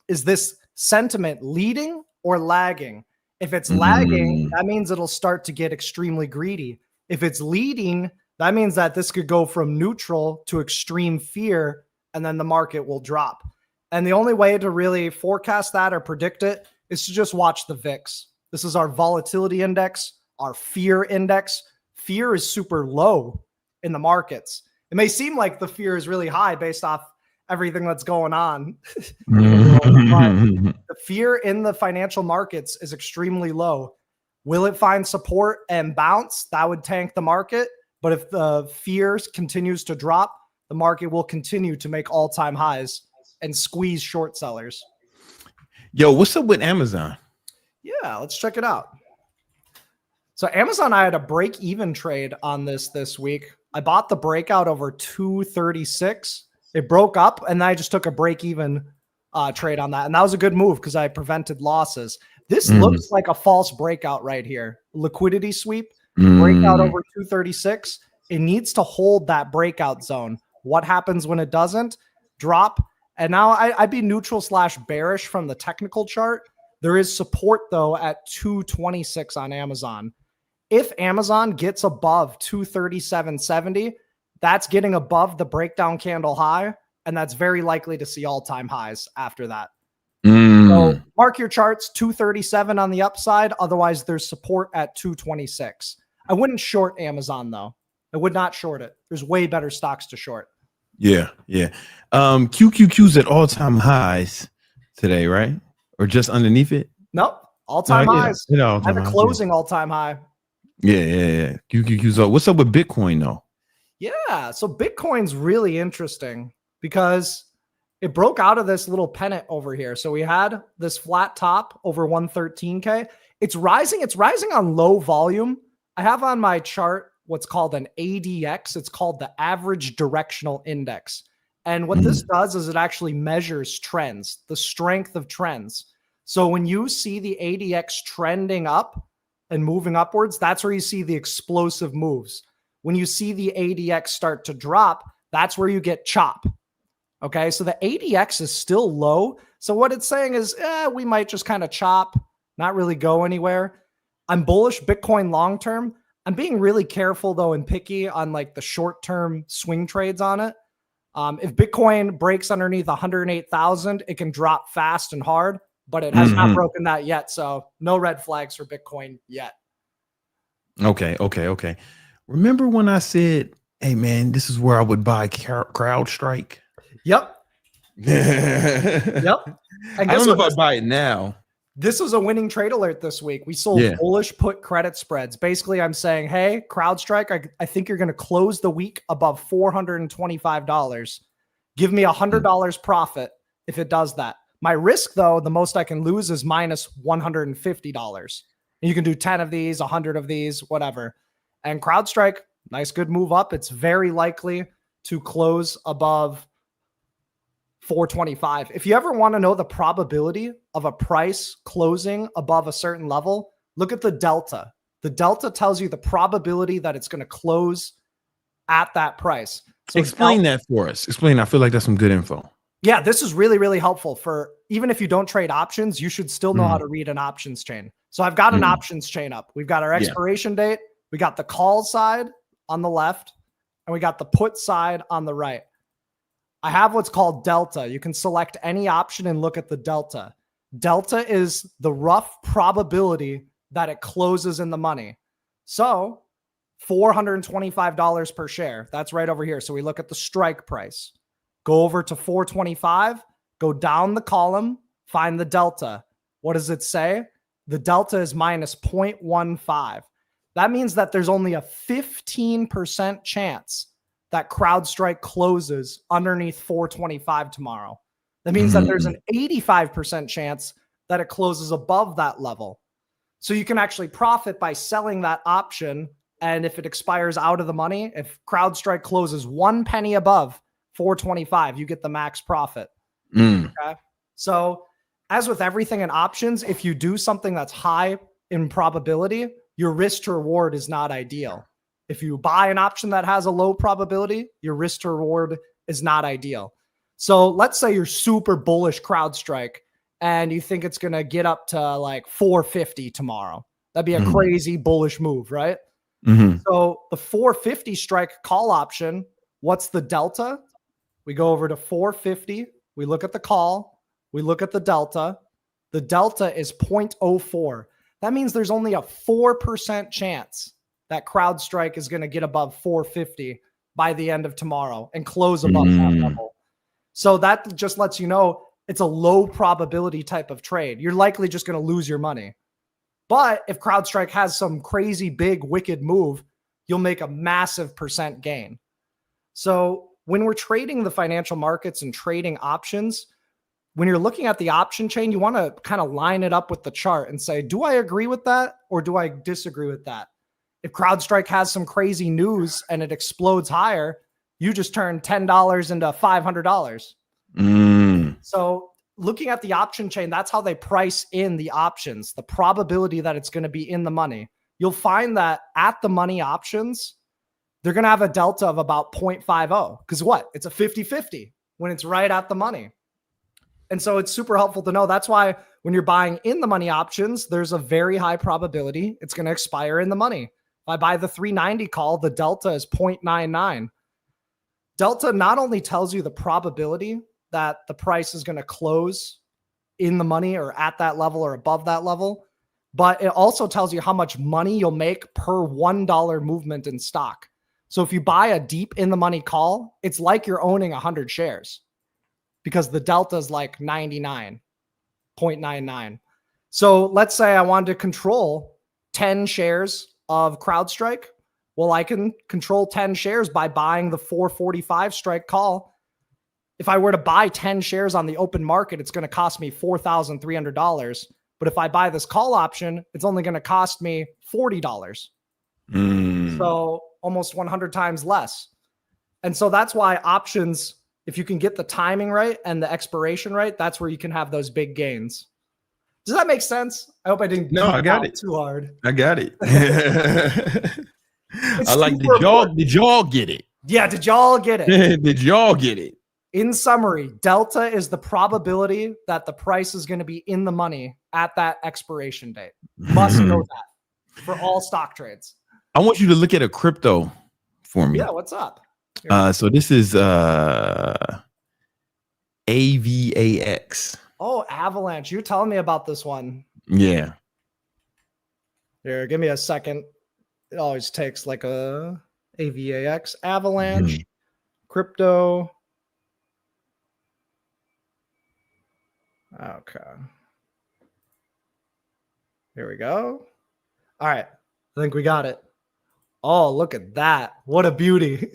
[SPEAKER 4] Is this sentiment leading or lagging? If it's lagging, that means it'll start to get extremely greedy. If it's leading, that means that this could go from neutral to extreme fear, and then the market will drop. And the only way to really forecast that or predict it is to just watch the VIX. This is our volatility index, our fear index. Fear is super low in the markets. It may seem like the fear is really high based off everything that's going on. But the fear in the financial markets is extremely low. Will it find support and bounce? That would tank the market. But if the fear continues to drop, the market will continue to make all-time highs and squeeze short sellers.
[SPEAKER 1] Yo, what's up with Amazon?
[SPEAKER 4] Yeah, let's check it out. So Amazon, I had a break-even trade on this week. I bought the breakout over 236. It broke up, and I just took a break-even trade on that. And that was a good move because I prevented losses. This looks like a false breakout right here. Liquidity sweep, breakout over 236. It needs to hold that breakout zone. What happens when it doesn't? Drop. And now I'd be neutral / bearish from the technical chart. There is support, though, at 226 on Amazon. If Amazon gets above 237.70, that's getting above the breakdown candle high, and that's very likely to see all-time highs after that. So mark your charts, 237 on the upside. Otherwise, there's support at 226. I wouldn't short Amazon, though. I would not short it. There's way better stocks to short.
[SPEAKER 1] Yeah. QQQ's at all-time highs today, right? Or just underneath it?
[SPEAKER 4] Nope. All-time highs.
[SPEAKER 1] I
[SPEAKER 4] have a closing all-time high.
[SPEAKER 1] Yeah. QQQ's up. What's up with Bitcoin, though?
[SPEAKER 4] Yeah. So Bitcoin's really interesting because it broke out of this little pennant over here. So we had this flat top over 113K. It's rising. It's rising on low volume. I have on my chart what's called an ADX. It's called the average directional index. And what this does is it actually measures trends, the strength of trends. So when you see the ADX trending up and moving upwards, that's where you see the explosive moves. When you see the ADX start to drop, that's where you get chop. Okay, so the ADX is still low. So what it's saying is, we might just kind of chop, not really go anywhere. I'm bullish Bitcoin long-term. I'm being really careful, though, and picky on like the short-term swing trades on it. If Bitcoin breaks underneath 108,000, it can drop fast and hard, but it has not broken that yet. So no red flags for Bitcoin yet.
[SPEAKER 1] Okay. Remember when I said, hey, man, this is where I would buy CrowdStrike?
[SPEAKER 4] Yep.
[SPEAKER 1] I don't know if I'd buy it now.
[SPEAKER 4] This was a winning trade alert this week. We sold bullish put credit spreads. Basically, I'm saying, hey, CrowdStrike, I think you're going to close the week above $425. Give me $100 profit if it does that. My risk, though, the most I can lose is minus $150. And you can do 10 of these, 100 of these, whatever. And CrowdStrike, nice, good move up. It's very likely to close above 425. If you ever want to know the probability of a price closing above a certain level, look at the delta. The delta tells you the probability that it's going to close at that price. So
[SPEAKER 1] explain that for us. Explain. I feel like that's some good info.
[SPEAKER 4] Yeah, this is really, really helpful for even if you don't trade options, you should still know how to read an options chain. So I've got an options chain up. We've got our expiration date. We got the call side on the left, and we got the put side on the right. I have what's called delta. You can select any option and look at the delta. Delta is the rough probability that it closes in the money. So $425 per share. That's right over here. So we look at the strike price. Go over to 425, go down the column, find the delta. What does it say? The delta is minus 0.15. That means that there's only a 15% chance that CrowdStrike closes underneath 425 tomorrow. That means that there's an 85% chance that it closes above that level. So you can actually profit by selling that option. And if it expires out of the money, if CrowdStrike closes 1 penny above 425, you get the max profit. Okay. So as with everything in options, if you do something that's high in probability, your risk to reward is not ideal. If you buy an option that has a low probability, your risk to reward is not ideal. So let's say you're super bullish CrowdStrike and you think it's going to get up to like 450 tomorrow. That'd be a crazy bullish move, right? So the 450 strike call option, what's the delta? We go over to 450. We look at the call. We look at the delta. The delta is 0.04. That means there's only a 4% chance that CrowdStrike is going to get above 450 by the end of tomorrow and close above that level. So that just lets you know it's a low probability type of trade. You're likely just going to lose your money. But if CrowdStrike has some crazy big wicked move, you'll make a massive percent gain. So when we're trading the financial markets and trading options, when you're looking at the option chain, you want to kind of line it up with the chart and say, do I agree with that or do I disagree with that? If CrowdStrike has some crazy news and it explodes higher, you just turn $10 into $500. So looking at the option chain, that's how they price in the options, the probability that it's going to be in the money. You'll find that at the money options, they're going to have a delta of about 0.50 because what? It's a 50-50 when it's right at the money. And so it's super helpful to know. That's why when you're buying in the money options, there's a very high probability it's going to expire in the money. If I buy the 390 call, the delta is 0.99. Delta not only tells you the probability that the price is going to close in the money or at that level or above that level, but it also tells you how much money you'll make per $1 movement in stock. So if you buy a deep in the money call, it's like you're owning 100 shares because the delta is like 99.99. So let's say I wanted to control 10 shares of CrowdStrike. Well, I can control 10 shares by buying the 445 strike call. If I were to buy 10 shares on the open market, it's going to cost me $4,300. But if I buy this call option, it's only going to cost me $40. So almost 100 times less. And so that's why options, if you can get the timing right and the expiration right, that's where you can have those big gains. Does that make sense? I hope I didn't.
[SPEAKER 1] No, I got it
[SPEAKER 4] too hard.
[SPEAKER 1] I got it. I like, did y'all get it?
[SPEAKER 4] Yeah, did y'all get it?
[SPEAKER 1] Did y'all get it?
[SPEAKER 4] In summary, delta is the probability that the price is going to be in the money at that expiration date. Must know that for all stock trades.
[SPEAKER 1] I want you to look at a crypto for me.
[SPEAKER 4] Yeah, what's up?
[SPEAKER 1] So this is AVAX.
[SPEAKER 4] Oh, Avalanche. You're telling me about this one.
[SPEAKER 1] Yeah.
[SPEAKER 4] Here, give me a second. It always takes like a AVAX. Avalanche, crypto. Okay. Here we go. All right. I think we got it. Oh, look at that. What a beauty.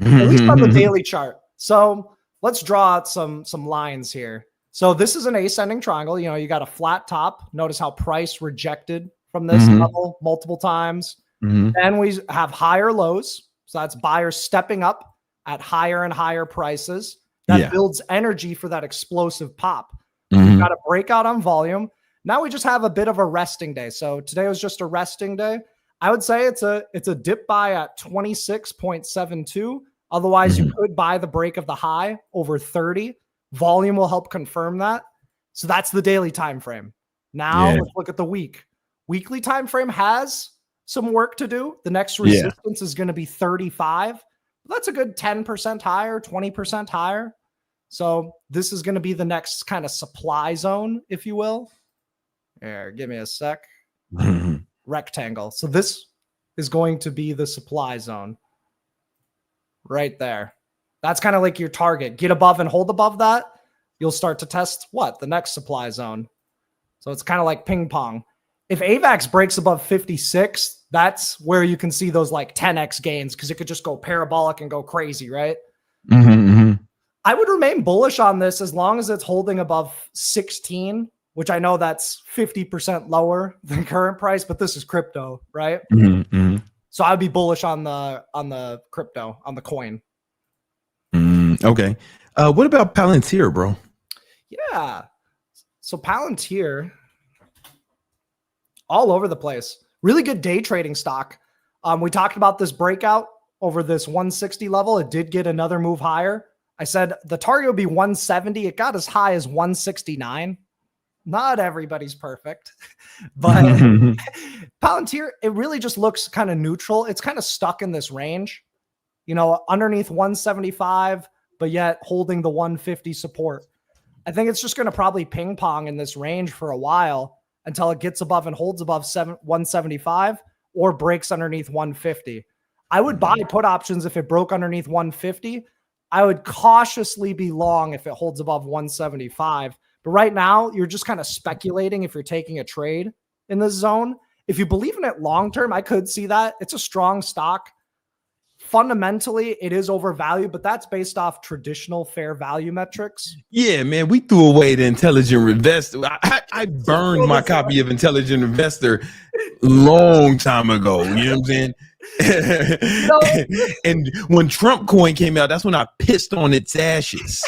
[SPEAKER 4] At least on the daily chart. So let's draw out some lines here. So this is an ascending triangle. You know, you got a flat top. Notice how price rejected from this level multiple times. Then we have higher lows. So that's buyers stepping up at higher and higher prices. That builds energy for that explosive pop. We've got a breakout on volume. Now we just have a bit of a resting day. So today was just a resting day. I would say it's a dip buy at 26.72. Otherwise, you could buy the break of the high over 30. Volume will help confirm that. So that's the daily time frame. Now let's look at the week. Weekly time frame has some work to do. The next resistance is going to be 35. That's a good 10% higher, 20% higher. So this is going to be the next kind of supply zone, if you will. Here, give me a sec. Rectangle. So this is going to be the supply zone right there. That's kind of like your target. Get above and hold above that. You'll start to test what? The next supply zone. So it's kind of like ping pong. If AVAX breaks above 56, that's where you can see those like 10x gains because it could just go parabolic and go crazy, right? I would remain bullish on this as long as it's holding above 16 which I know that's 50% lower than current price, but this is crypto, right? So I'd be bullish on the crypto, on the coin.
[SPEAKER 1] Okay. What about Palantir, bro?
[SPEAKER 4] Yeah. So Palantir, all over the place. Really good day trading stock. We talked about this breakout over this 160 level. It did get another move higher. I said the target would be 170. It got as high as 169. Not everybody's perfect, but Palantir, it really just looks kind of neutral. It's kind of stuck in this range, underneath 175, but yet holding the 150 support. I think it's just going to probably ping pong in this range for a while until it gets above and holds above 175 or breaks underneath 150. I would buy put options if it broke underneath 150. I would cautiously be long if it holds above 175. But right now, you're just kind of speculating if you're taking a trade in this zone. If you believe in it long term, I could see that. It's a strong stock. Fundamentally, it is overvalued, but that's based off traditional fair value metrics.
[SPEAKER 1] Yeah, man, we threw away the Intelligent Investor. I burned my copy of Intelligent Investor long time ago. You know what I'm saying? And when Trump coin came out, that's when I pissed on its ashes.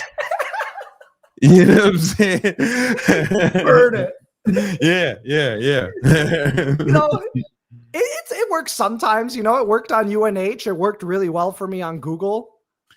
[SPEAKER 1] You know what I'm saying?
[SPEAKER 4] Burn it.
[SPEAKER 1] Yeah.
[SPEAKER 4] It works sometimes. It worked on UNH. It worked really well for me on Google.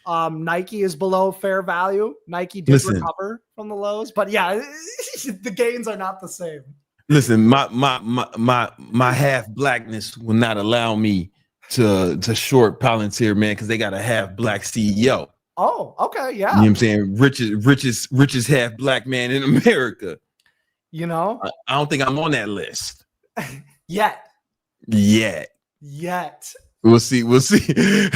[SPEAKER 4] Nike is below fair value. Nike did recover from the lows, but yeah, the gains are not the same.
[SPEAKER 1] Listen, my half blackness will not allow me to short Palantir, man, because they got a half black CEO.
[SPEAKER 4] Oh, okay, yeah.
[SPEAKER 1] You know what I'm saying? Richest half black man in America. I don't think I'm on that list.
[SPEAKER 4] Yet.
[SPEAKER 1] We'll see. We'll see if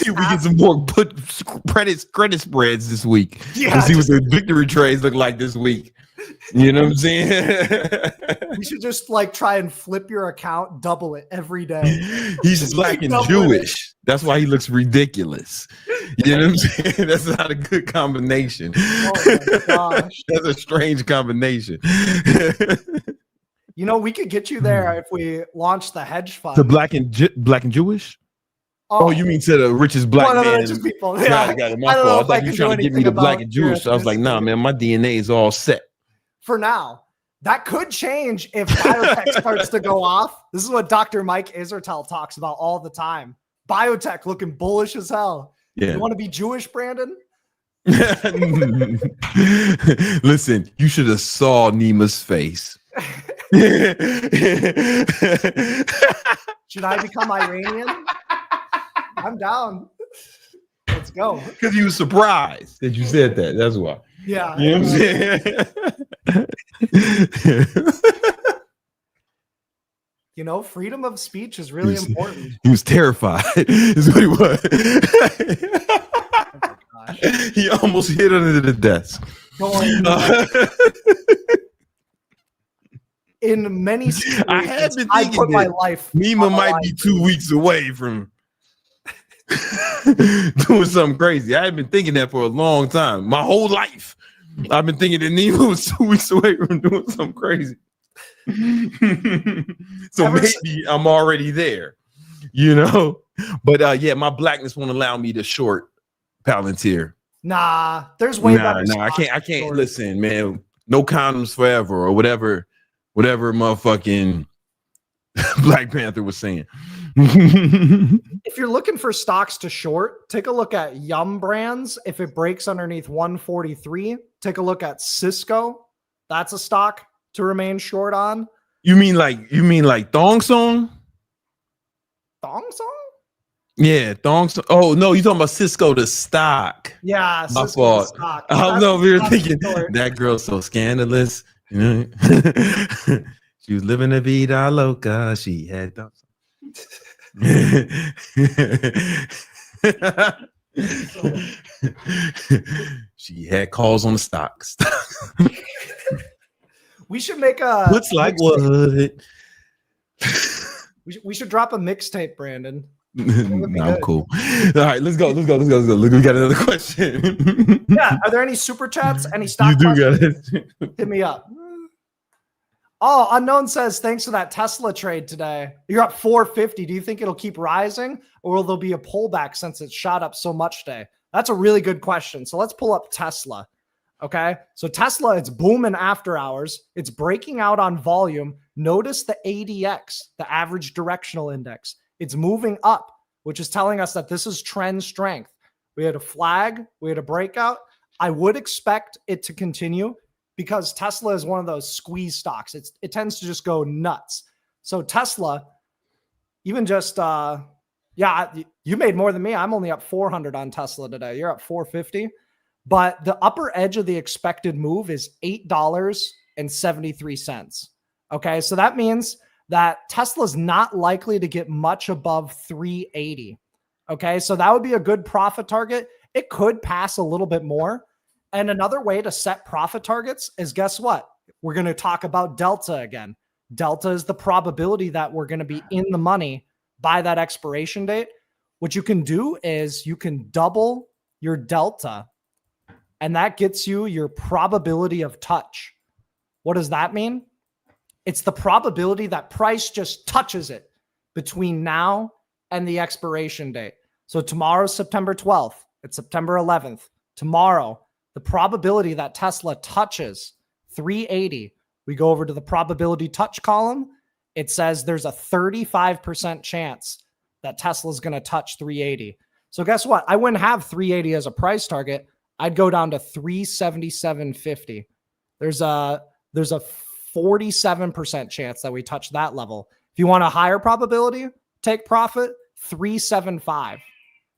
[SPEAKER 1] we get some more credit spreads this week. Yeah. We'll see what the victory trades look like this week. You know what I'm saying?
[SPEAKER 4] You should just try and flip your account, double it every day.
[SPEAKER 1] He's black and Jewish. That's why he looks ridiculous. You know what I'm saying? That's not a good combination. Oh my gosh. That's a strange combination.
[SPEAKER 4] We could get you there if we launch the hedge fund.
[SPEAKER 1] To black and Jewish? Oh, you mean to the richest black man?
[SPEAKER 4] Richest people.
[SPEAKER 1] Yeah. Got it. My fault. I thought you were trying to get me to black and Jewish. So I was like, nah, man, my DNA is all set.
[SPEAKER 4] For now. That could change if biotech starts to go off. This is what Dr. Mike Isertel talks about all the time. Biotech looking bullish as hell. Yeah. You want to be Jewish, Brandon?
[SPEAKER 1] Listen, you should have saw Nima's face.
[SPEAKER 4] Should I become Iranian? I'm down. Let's go.
[SPEAKER 1] Because you were surprised that you said that. That's why.
[SPEAKER 4] Yeah.
[SPEAKER 1] You know what I'm saying?
[SPEAKER 4] Freedom of speech is really important.
[SPEAKER 1] He was terrified. Is what he was. Oh my gosh. He almost hid under the desk.
[SPEAKER 4] In many situations, I put my life.
[SPEAKER 1] Nima might be 2 weeks away from doing something crazy. I had been thinking that for a long time. My whole life, I've been thinking that Nima was 2 weeks away from doing something crazy. So maybe I'm already there, But yeah, my blackness won't allow me to short Palantir.
[SPEAKER 4] Nah, there's way better.
[SPEAKER 1] No, I can't listen, man. No condoms forever, or whatever motherfucking Black Panther was saying.
[SPEAKER 4] If you're looking for stocks to short, take a look at Yum Brands. If it breaks underneath 143, take a look at Cisco. That's a stock to remain short on.
[SPEAKER 1] You mean like Thong Song?
[SPEAKER 4] Thong Song?
[SPEAKER 1] Yeah, Thong Song. Oh no, you talking about Cisco the stock?
[SPEAKER 4] Yeah,
[SPEAKER 1] my fault.
[SPEAKER 4] Stock.
[SPEAKER 1] I know we were thinking that girl's so scandalous. She was living a vida loca. She had Thong Song. She had calls on the stocks.
[SPEAKER 4] We should make a.
[SPEAKER 1] Looks like what?
[SPEAKER 4] We should drop a mixtape, Brandon.
[SPEAKER 1] No, I'm cool. All right, let's go. Look, we got another question.
[SPEAKER 4] Yeah, are there any super chats? Any
[SPEAKER 1] You
[SPEAKER 4] stock
[SPEAKER 1] do
[SPEAKER 4] questions?
[SPEAKER 1] got it.
[SPEAKER 4] Hit me up. Oh, Unknown says, thanks for that Tesla trade today. You're up 450. Do you think it'll keep rising or will there be a pullback since it shot up so much today? That's a really good question. So let's pull up Tesla. Okay. So Tesla, it's booming after hours. It's breaking out on volume. Notice the ADX, the average directional index. It's moving up, which is telling us that this is trend strength. We had a flag. We had a breakout. I would expect it to continue, because Tesla is one of those squeeze stocks. It tends to just go nuts. So Tesla, even just, you made more than me. I'm only up 400 on Tesla today. You're up 450. But the upper edge of the expected move is $8.73. Okay, so that means that Tesla's not likely to get much above 380. Okay, so that would be a good profit target. It could pass a little bit more. And another way to set profit targets is, guess what? We're going to talk about delta again. Delta is the probability that we're going to be in the money by that expiration date. What you can do is you can double your delta, and that gets you your probability of touch. What does that mean? It's the probability that price just touches it between now and the expiration date. So tomorrow's September 12th. It's September 11th. Tomorrow, the probability that Tesla touches 380, we go over to the probability touch column. It says there's a 35% chance that Tesla's going to touch 380. So guess what? I wouldn't have 380 as a price target. I'd go down to 377.50. There's a 47% chance that we touch that level. If you want a higher probability, take profit, 375.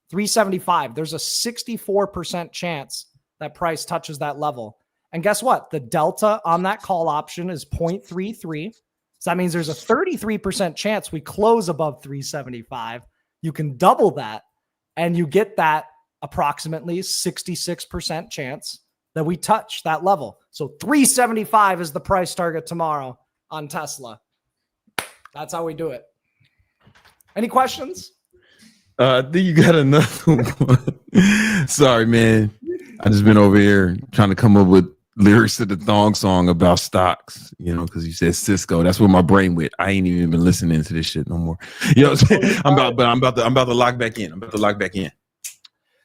[SPEAKER 4] 375. There's a 64% chance that price touches that level. And guess what? The delta on that call option is 0.33. So that means there's a 33% chance we close above 375. You can double that, and you get that approximately 66% chance that we touch that level. So 375 is the price target tomorrow on Tesla. That's how we do it. Any questions?
[SPEAKER 1] I think you got another one. Sorry, man. I just been over here trying to come up with lyrics to the thong song about stocks, because you said Cisco. That's where my brain went. I ain't even been listening to this shit no more. I'm about to lock back in.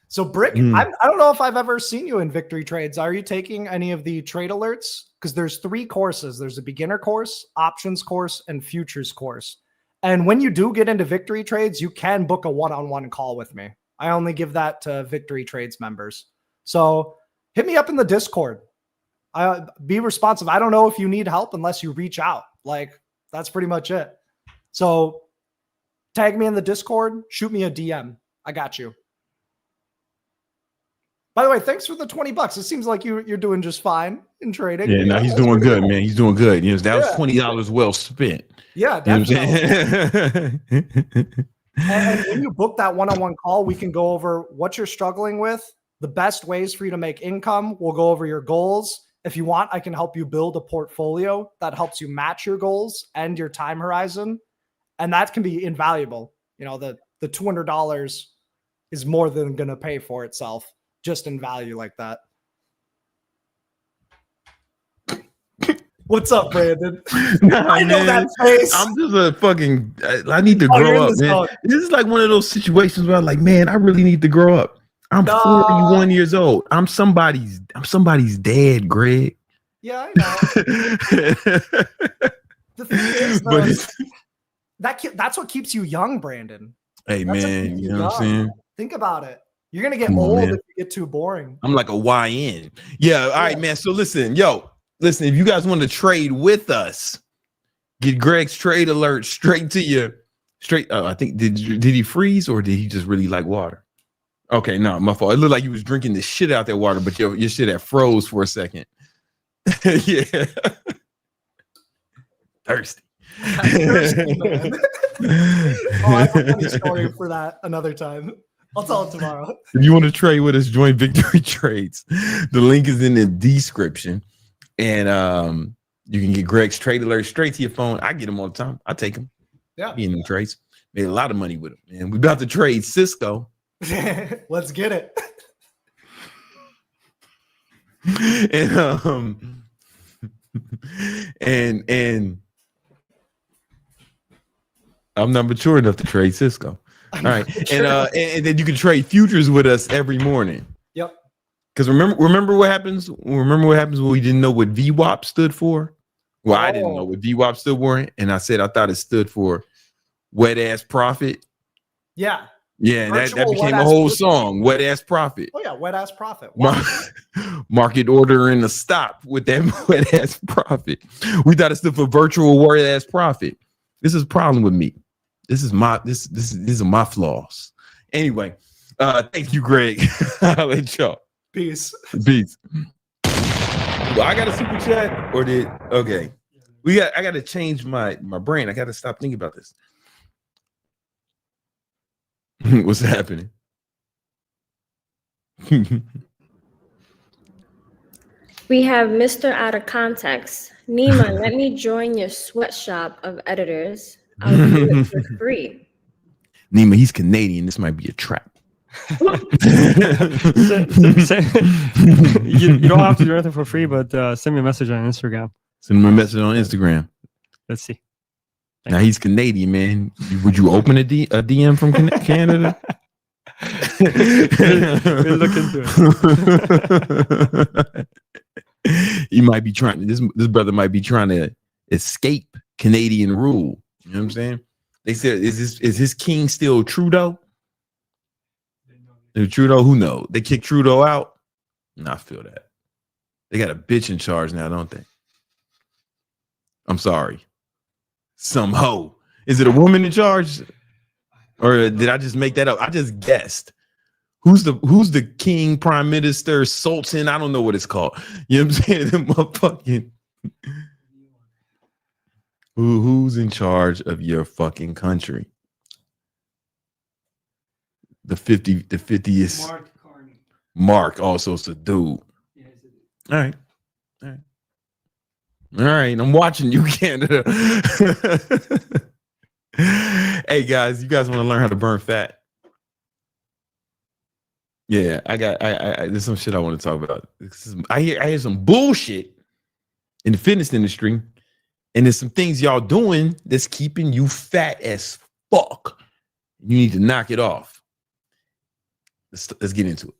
[SPEAKER 4] So Brick, I don't know if I've ever seen you in Victory Trades. Are you taking any of the trade alerts? Because there's 3 courses. There's a beginner course, options course, and futures course. And when you do get into Victory Trades, you can book a one-on-one call with me. I only give that to Victory Trades members. So hit me up in the Discord. Be responsive. I don't know if you need help unless you reach out. That's pretty much it. So tag me in the Discord, shoot me a DM. I got you. By the way, thanks for the $20. It seems like you're doing just fine in trading.
[SPEAKER 1] Yeah, no, he's doing good, man. He's doing good. That was $20 well spent.
[SPEAKER 4] Yeah, definitely. And when you book that one-on-one call, we can go over what you're struggling with, the best ways for you to make income. We'll go over your goals. If you want, I can help you build a portfolio that helps you match your goals and your time horizon. And that can be invaluable. The $200 is more than going to pay for itself just in value like that. What's up, Brandon? I know that face.
[SPEAKER 1] I'm just a fucking. I need to grow up, man. This is like one of those situations where I'm like, man, I really need to grow up. I'm 41 years old. I'm somebody's dad, Greg.
[SPEAKER 4] Yeah, I know. The thing is, that's what keeps you young, Brandon.
[SPEAKER 1] Hey, man, you know what I'm saying?
[SPEAKER 4] Think about it. You're gonna get old if you get too boring.
[SPEAKER 1] I'm like a YN. Yeah. All right, man. So listen, if you guys want to trade with us, get Greg's trade alert straight to you. I think did he freeze or did he just really like water? Okay, no, my fault. It looked like you was drinking the shit out that water, but your shit had froze for a second. Yeah. Thirsty.
[SPEAKER 4] I have a funny story for that another time. I'll tell it tomorrow.
[SPEAKER 1] If you want to trade with us, join Victory Trades. The link is in the description. And you can get Greg's trade alert straight to your phone. I get them all the time. I take them.
[SPEAKER 4] Yeah.
[SPEAKER 1] In them trades. Made a lot of money with them. And we about to trade Cisco.
[SPEAKER 4] Let's get it.
[SPEAKER 1] And I'm not mature enough to trade Cisco. All right. And then you can trade futures with us every morning.
[SPEAKER 4] Yep.
[SPEAKER 1] Because remember what happens? Remember what happens when we didn't know what VWAP stood for? Well, I didn't know what VWAP stood for, and I said I thought it stood for wet ass profit.
[SPEAKER 4] Yeah.
[SPEAKER 1] Yeah, and that became a whole song, wet ass profit.
[SPEAKER 4] Oh yeah, wet ass profit.
[SPEAKER 1] Market order and a stop with that wet ass profit. We thought it stood for virtual wet ass profit. This is a problem with me. These are my flaws. Anyway, thank you, Greg. I'll let y'all.
[SPEAKER 4] Peace.
[SPEAKER 1] Well, I got a super chat, or did okay? I got to change my brain. I got to stop thinking about this. What's happening?
[SPEAKER 3] We have Mr. Out of Context. Nima, let me join your sweatshop of editors. I'll do it for free.
[SPEAKER 1] Nima, he's Canadian. This might be a trap.
[SPEAKER 2] You don't have to do anything for free, but send me a message on Instagram.
[SPEAKER 1] Send him a message on Instagram.
[SPEAKER 2] Let's see.
[SPEAKER 1] Now he's Canadian, man. Would you open a DM from Canada?
[SPEAKER 2] We'll look into
[SPEAKER 1] it. He might be trying. This brother might be trying to escape Canadian rule. You know what I'm saying? They said, "Is his king still Trudeau?" Trudeau, who knows? They kicked Trudeau out. No, I feel that. They got a bitch in charge now, don't they? I'm sorry. Some hoe. Is it a woman in charge? Or did I just make that up? I just guessed. Who's the king, prime minister, sultan? I don't know what it's called. You know what I'm saying? The motherfucking who's in charge of your fucking country? The 50th
[SPEAKER 2] Mark Carney.
[SPEAKER 1] Mark, also it's a dude.
[SPEAKER 2] Yeah, it's a dude.
[SPEAKER 1] All right. I'm watching you, Canada. Hey guys, you guys want to learn how to burn fat? Yeah, there's some shit I want to talk about. I hear some bullshit in the fitness industry, and there's some things y'all doing that's keeping you fat as fuck. You need to knock it off. Let's get into it.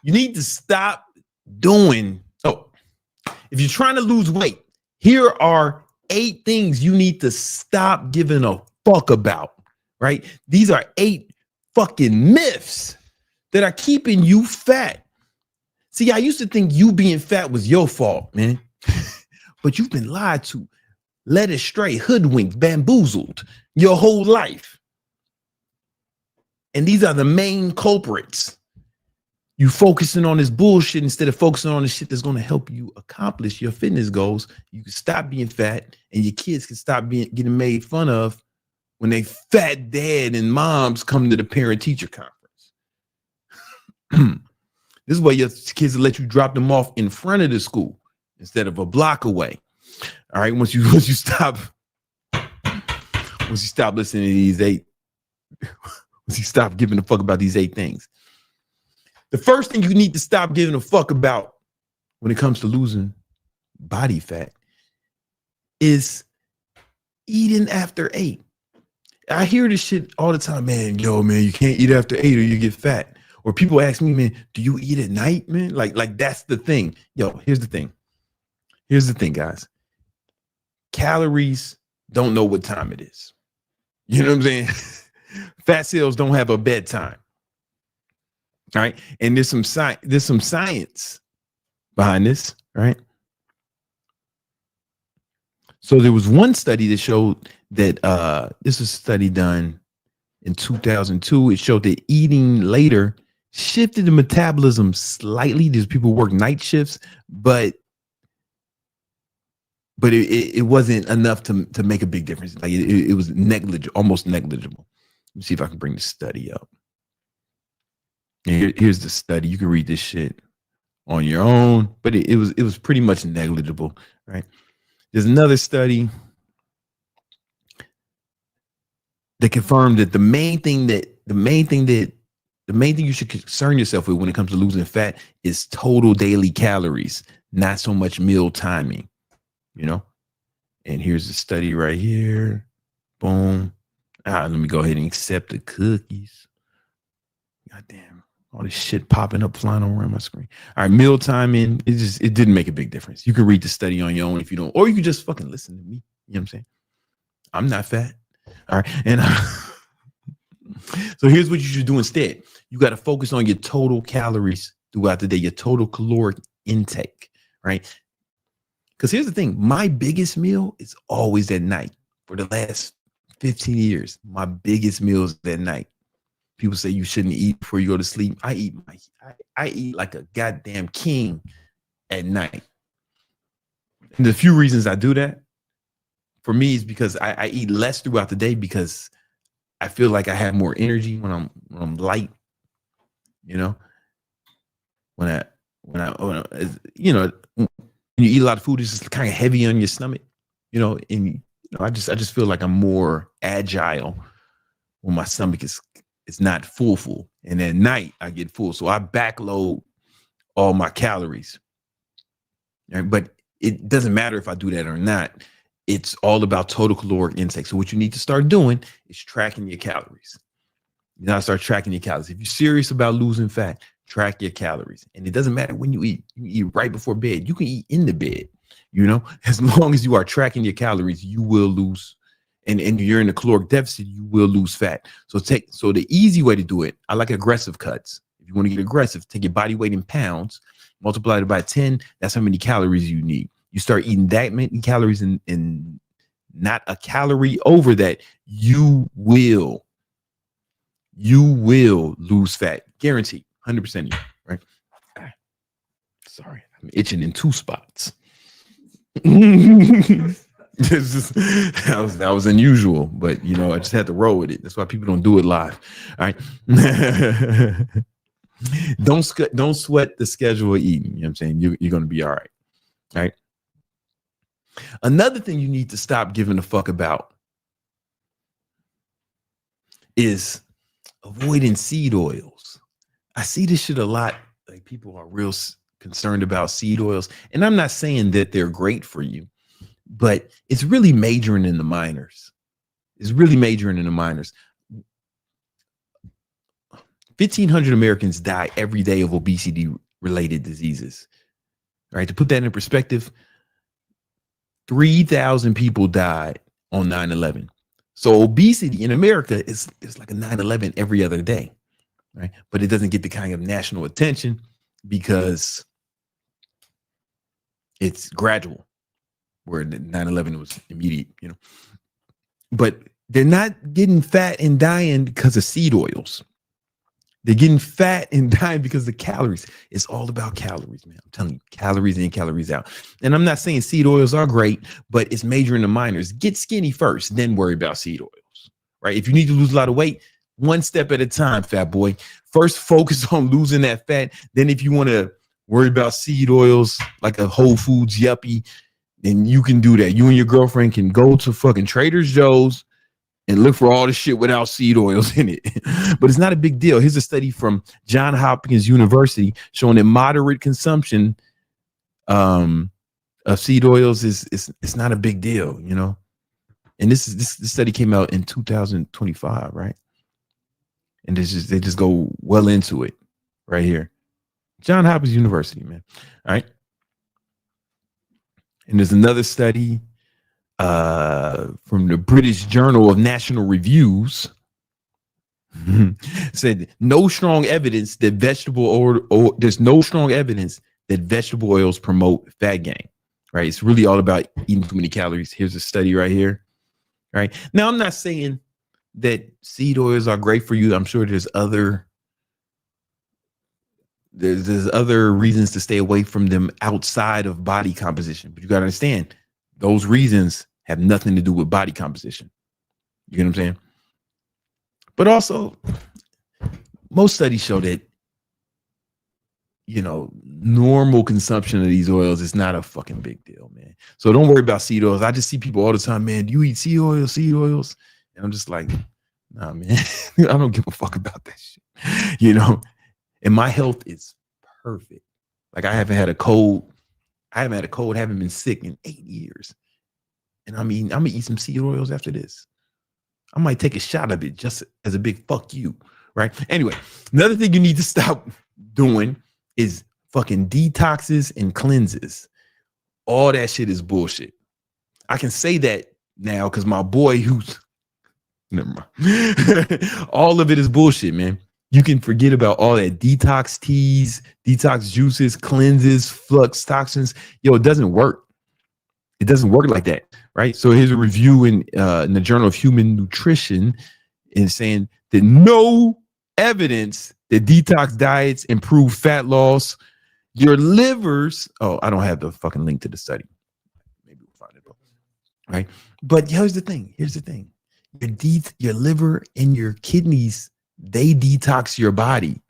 [SPEAKER 1] You need to stop doing. Oh, if you're trying to lose weight, here are 8 things you need to stop giving a fuck about, right? These are 8 fucking myths that are keeping you fat. See, I used to think you being fat was your fault, man. But you've been lied to, led astray, hoodwinked, bamboozled your whole life. And these are the main culprits. You focusing on this bullshit instead of focusing on the shit that's going to help you accomplish your fitness goals. You can stop being fat, and your kids can stop getting made fun of when they fat dad and moms come to the parent-teacher conference. This is why your kids will let you drop them off in front of the school instead of a block away. All right, once you stop listening to these 8, once you stop giving a fuck about these 8 things. The first thing you need to stop giving a fuck about when it comes to losing body fat is eating after 8. I hear this shit all the time, man. Yo, man, you can't eat after 8 or you get fat. Or people ask me, man, do you eat at night, man? Like that's the thing. Yo, here's the thing. Here's the thing, guys. Calories don't know what time it is. You know what I'm saying? Fat cells don't have a bedtime. All right. And there's some science behind this, right? So there was one study that showed that this was a study done in 2002. It showed that eating later shifted the metabolism slightly. There's people work night shifts, but it wasn't enough to make a big difference. Like it was negligible, almost negligible. Let me see if I can bring the study up. And here's the study. You can read this shit on your own, but it was pretty much negligible, right? There's another study that confirmed that the main thing you should concern yourself with when it comes to losing fat is total daily calories, not so much meal timing, you know? And here's the study right here. Boom. Let me go ahead and accept the cookies. God damn. All this shit popping up, flying around my screen. All right, meal timing. It didn't make a big difference. You can read the study on your own if you don't, or you can just fucking listen to me. You know what I'm saying? I'm not fat. All right. And so here's what you should do instead. You got to focus on your total calories throughout the day, your total caloric intake, right? Because here's the thing. My biggest meal is always at night. For the last 15 years, my biggest meal is at night. People say you shouldn't eat before you go to sleep. I eat like a goddamn king at night. And the few reasons I do that for me is because I eat less throughout the day because I feel like I have more energy when I'm light. You know, when I you know, when you eat a lot of food, it's just kind of heavy on your stomach. You know, and you know, I just feel like I'm more agile when my stomach is not full. And at night I get full. So I backload all my calories. Right? But it doesn't matter if I do that or not. It's all about total caloric intake. So what you need to start doing is tracking your calories. You gotta start tracking your calories. If you're serious about losing fat, track your calories. And it doesn't matter when you eat. You eat right before bed. You can eat in the bed. You know, as long as you are tracking your calories, you will lose. And you're in a caloric deficit, you will lose fat. So the easy way to do it, I like aggressive cuts. If you want to get aggressive, take your body weight in pounds, multiply it by 10. That's how many calories you need. You start eating that many calories and not a calorie over that, you will lose fat. Guaranteed. 100%, right? Sorry, I'm itching in two spots. That was unusual, but you know, I just had to roll with it. That's why people don't do it live. All right. Don't sweat the schedule of eating. You know what I'm saying? You're going to be all right. All right. Another thing you need to stop giving a fuck about is avoiding seed oils. I see this shit a lot. Like, people are real concerned about seed oils, and I'm not saying that they're great for you, but it's really majoring in the minors. 1,500 Americans die every day of obesity related diseases. All right. To put that in perspective, 3,000 people died on 9/11. So obesity in America is like a 9/11 every other day. Right. But it doesn't get the kind of national attention because it's gradual, where 9/11 was immediate, you know. But they're not getting fat and dying because of seed oils. They're getting fat and dying because of the calories. It's all about calories, man. I'm telling you, calories in, calories out. And I'm not saying seed oils are great, but it's majoring in the minors. Get skinny first, then worry about seed oils, right? If you need to lose a lot of weight, one step at a time, fat boy. First, focus on losing that fat. Then if you want to worry about seed oils like a Whole Foods yuppie, then you can do that. You and your girlfriend can go to fucking Trader Joe's and look for all the shit without seed oils in it. But it's not a big deal. Here's a study from Johns Hopkins University showing that moderate consumption of seed oils it's not a big deal, you know. And this study came out in 2025, right? And they just go well into it right here. Johns Hopkins University, man. All right. And there's another study from the British Journal of National Reviews said no strong evidence that there's no strong evidence that vegetable oils promote fat gain. Right. It's really all about eating too many calories. Here's a study right here. Right. Now, I'm not saying that seed oils are great for you. I'm sure there's other reasons to stay away from them outside of body composition. But you got to understand, those reasons have nothing to do with body composition. You get what I'm saying? But also, most studies show that normal consumption of these oils is not a fucking big deal, man. So don't worry about seed oils. I just see people all the time, man, do you eat seed oils? And I'm just like, nah, man, I don't give a fuck about that shit, and my health is perfect. Like I haven't had a cold, haven't been sick in 8 years. And I'm gonna eat some seed oils after this. I might take a shot of it just as a big fuck you, right? Anyway, another thing you need to stop doing is fucking detoxes and cleanses. All that shit is bullshit. I can say that now because my boy never mind. All of it is bullshit, man. You can forget about all that detox teas, detox juices, cleanses, flux toxins. It doesn't work. It doesn't work like that, right? So here's a review in the Journal of Human Nutrition and saying that no evidence that detox diets improve fat loss. Your livers. Oh, I don't have the fucking link to the study. Maybe we'll find it, right? But here's the thing. Your liver and your kidneys, they detox your body,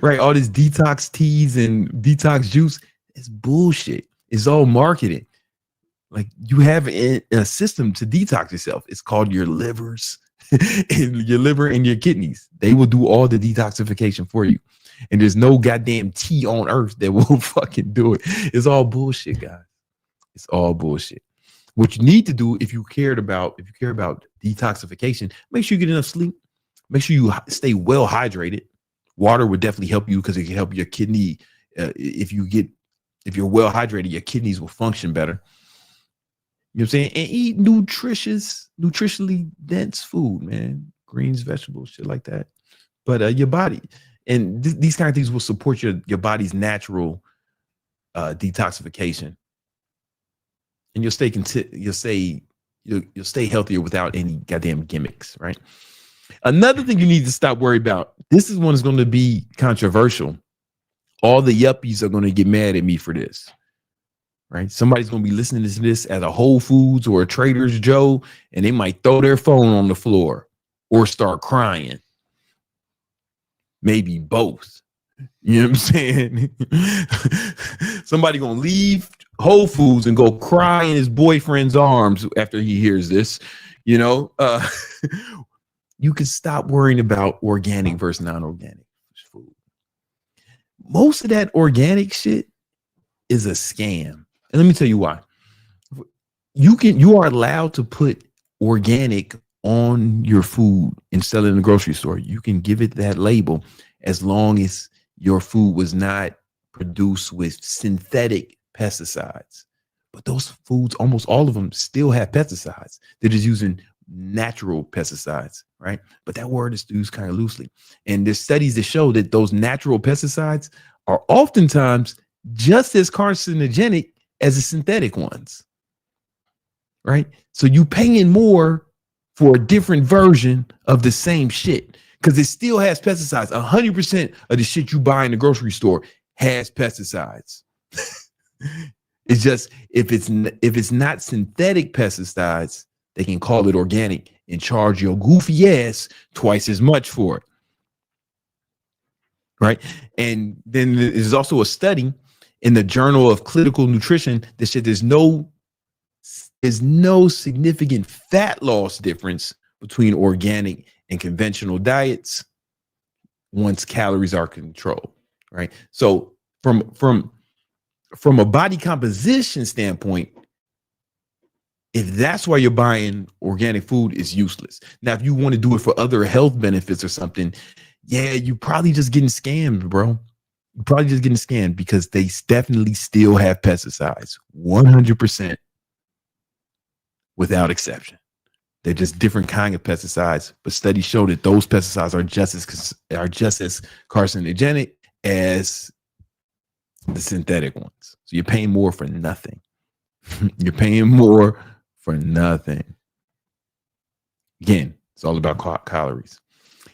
[SPEAKER 1] right? All this detox teas and detox juice is bullshit. It's all marketing. Like you have a system to detox yourself. It's called your livers, and your liver and your kidneys. They will do all the detoxification for you. And there's no goddamn tea on earth that will fucking do it. It's all bullshit, guys. It's all bullshit. What you need to do if you care about detoxification, make sure you get enough sleep. Make sure you stay well hydrated. Water would definitely help you because it can help your kidney. If you're well hydrated, your kidneys will function better. You know what I'm saying? And eat nutritionally dense food, man. Greens, vegetables, shit like that. But your body and these kind of things will support your body's natural detoxification. And you'll stay healthier without any goddamn gimmicks, right? Another thing you need to stop worrying about. This is one is going to be controversial. All the yuppies are going to get mad at me for this, right? Somebody's going to be listening to this at a Whole Foods or a Trader Joe, and they might throw their phone on the floor or start crying. Maybe both. You know what I'm saying? Somebody going to leave Whole Foods and go cry in his boyfriend's arms after he hears this. You can stop worrying about organic versus non-organic food. Most of that organic shit is a scam. And let me tell you why. You are allowed to put organic on your food and sell it in the grocery store. You can give it that label as long as your food was not produced with synthetic pesticides. But those foods, almost all of them still have pesticides. They're just using natural pesticides, right? But that word is used kind of loosely. And there's studies that show that those natural pesticides are oftentimes just as carcinogenic as the synthetic ones, right? So you paying more for a different version of the same shit because it still has pesticides. 100% of the shit you buy in the grocery store has pesticides. It's just if it's not synthetic pesticides, they can call it organic and charge your goofy ass twice as much for it. Right. And then there's also a study in the Journal of Clinical Nutrition that said there's no significant fat loss difference between organic and conventional diets once calories are controlled. Right. So from a body composition standpoint, if that's why you're buying organic food, is useless. Now, if you want to do it for other health benefits or something, yeah, you're probably just getting scammed, bro. You're probably just getting scammed because they definitely still have pesticides, 100% without exception. They're just different kind of pesticides, but studies show that those pesticides are just as carcinogenic as the synthetic ones. So you're paying more for nothing. You're paying more for nothing. Again, it's all about calories.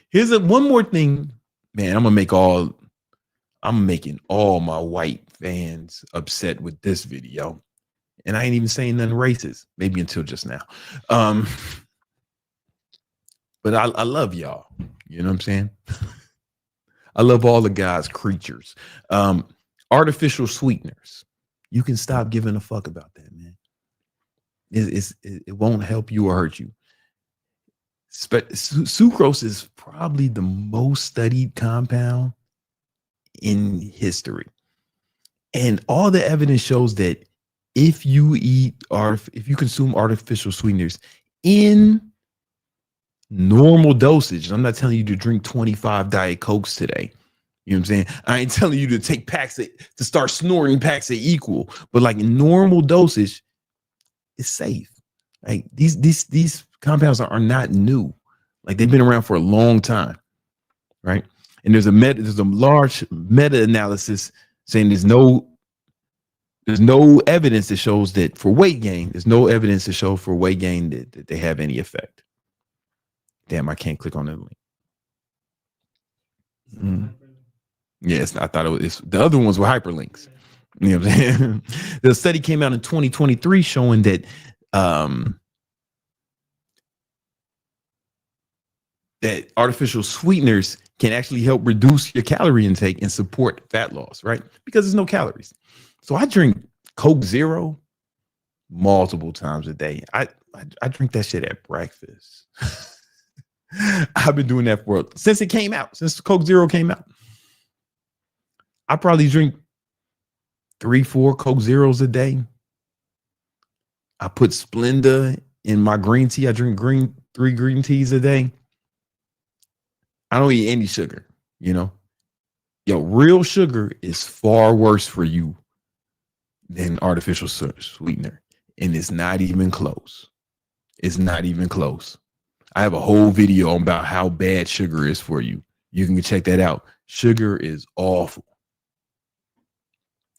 [SPEAKER 1] Here's one more thing, man. I'm making all my white fans upset with this video. And I ain't even saying nothing racist, maybe until just now. But I love y'all. You know what I'm saying? I love all the God's creatures. Artificial sweeteners. You can stop giving a fuck about that, man. It won't help you or hurt you. Sucrose is probably the most studied compound in history. And all the evidence shows that if you consume artificial sweeteners in normal dosage, I'm not telling you to drink 25 Diet Cokes today. You know what I'm saying? I ain't telling you to take to start snorting packs of equal, but like in normal dosage, it's safe. Like these compounds are not new. Like they've been around for a long time, right? And there's a large meta-analysis saying there's no evidence that shows that for weight gain, that they have any effect. Damn, I can't click on that link. Yes, I thought it was the other ones were hyperlinks. You know what I'm saying? The study came out in 2023 showing that that artificial sweeteners can actually help reduce your calorie intake and support fat loss, right? Because there's no calories. So I drink Coke Zero multiple times a day. I drink that shit at breakfast. I've been doing that since it came out, since Coke Zero came out. I probably drink 3-4 Coke Zeros a day. I put Splenda in my green tea. I drink 3 green teas a day. I don't eat any sugar, you know. Yo, real sugar is far worse for you than artificial sweetener. And it's not even close. It's not even close. I have a whole video about how bad sugar is for you. You can check that out. Sugar is awful.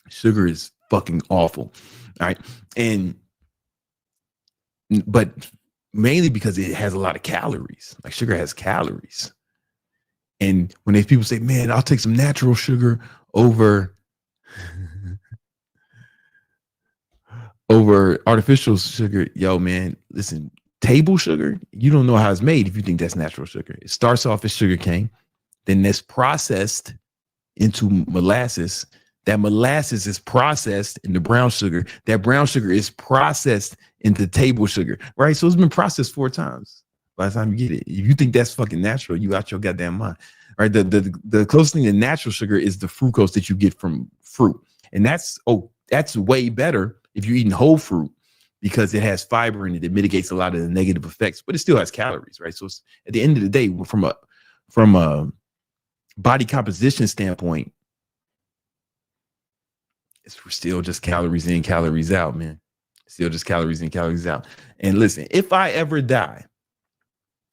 [SPEAKER 1] Sugar is fucking awful. All right. But mainly because it has a lot of calories. Like sugar has calories. And when people say, man, I'll take some natural sugar over artificial sugar. Yo, man, listen, table sugar, you don't know how it's made if you think that's natural sugar. It starts off as sugar cane, then that's processed into molasses. That molasses is processed into brown sugar. That brown sugar is processed into table sugar, right? So it's been processed 4 times by the time you get it. If you think that's fucking natural, you out your goddamn mind, right? The closest thing to natural sugar is the fructose that you get from fruit. And that's way better if you're eating whole fruit because it has fiber in it. It mitigates a lot of the negative effects, but it still has calories, right? So it's, at the end of the day, from a body composition standpoint, it's still just calories in, calories out, man. Still just calories in, calories out. And listen, if I ever die,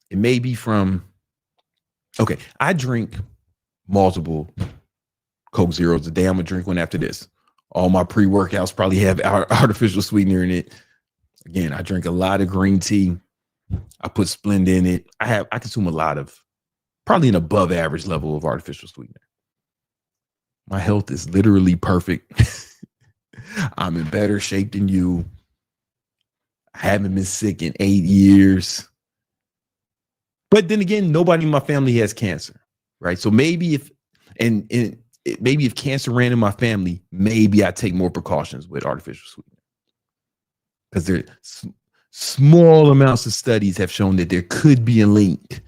[SPEAKER 1] it may be I drink multiple Coke Zeros a day. I'm gonna drink one after this. All my pre-workouts probably have artificial sweetener in it. Again, I drink a lot of green tea. I put Splenda in it. I consume a lot of, probably an above average level of artificial sweetener. My health is literally perfect. I'm in better shape than you. I haven't been sick in 8 years. But then again, nobody in my family has cancer, right? So maybe if cancer ran in my family, maybe I take more precautions with artificial sweetener. Because there small amounts of studies have shown that there could be a link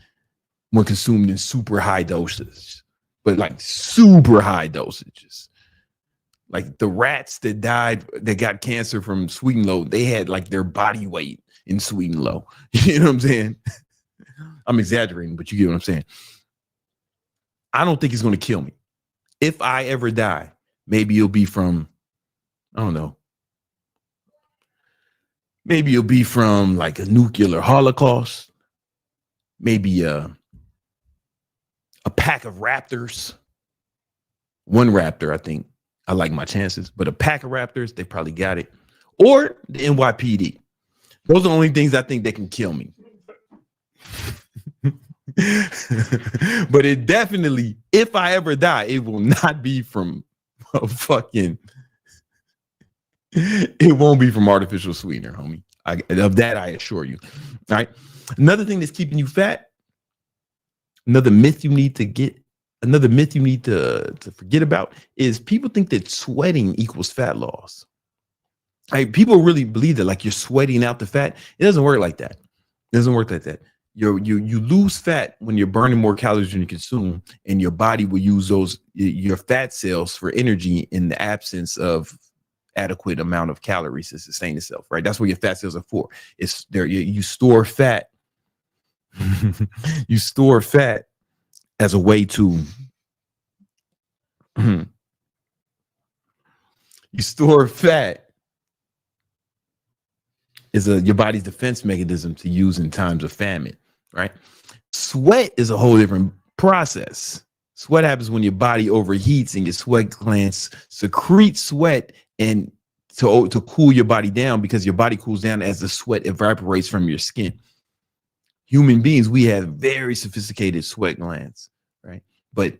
[SPEAKER 1] when consumed in super high doses, but like super high dosages. Like the rats that got cancer from sweet and low, they had like their body weight in sweet and low. You know what I'm saying? I'm exaggerating, but you get what I'm saying. I don't think it's going to kill me. If I ever die, maybe it'll be from, I don't know. Maybe it'll be from like a nuclear holocaust. Maybe a pack of raptors. One raptor, I think. I like my chances. But a pack of raptors, they probably got it. Or the NYPD. Those are the only things I think that can kill me. But it definitely, if I ever die, it will not be from a fucking, it won't be from artificial sweetener, homie. Of that, I assure you. All right. Another thing that's keeping you fat, another myth you need to get another myth you need to forget about is people think that sweating equals fat loss. Like, people really believe that, like, you're sweating out the fat. It doesn't work like that. It doesn't work like that. You lose fat when you're burning more calories than you consume, and your body will use your fat cells for energy in the absence of adequate amount of calories to sustain itself, right? That's what your fat cells are for. It's there. You store fat. You store fat as a way to you store fat is your body's defense mechanism to use in times of famine, right? Sweat is a whole different process. Sweat happens when your body overheats and your sweat glands secrete sweat and to cool your body down, because your body cools down as the sweat evaporates from your skin. Human beings, we have very sophisticated sweat glands, right? But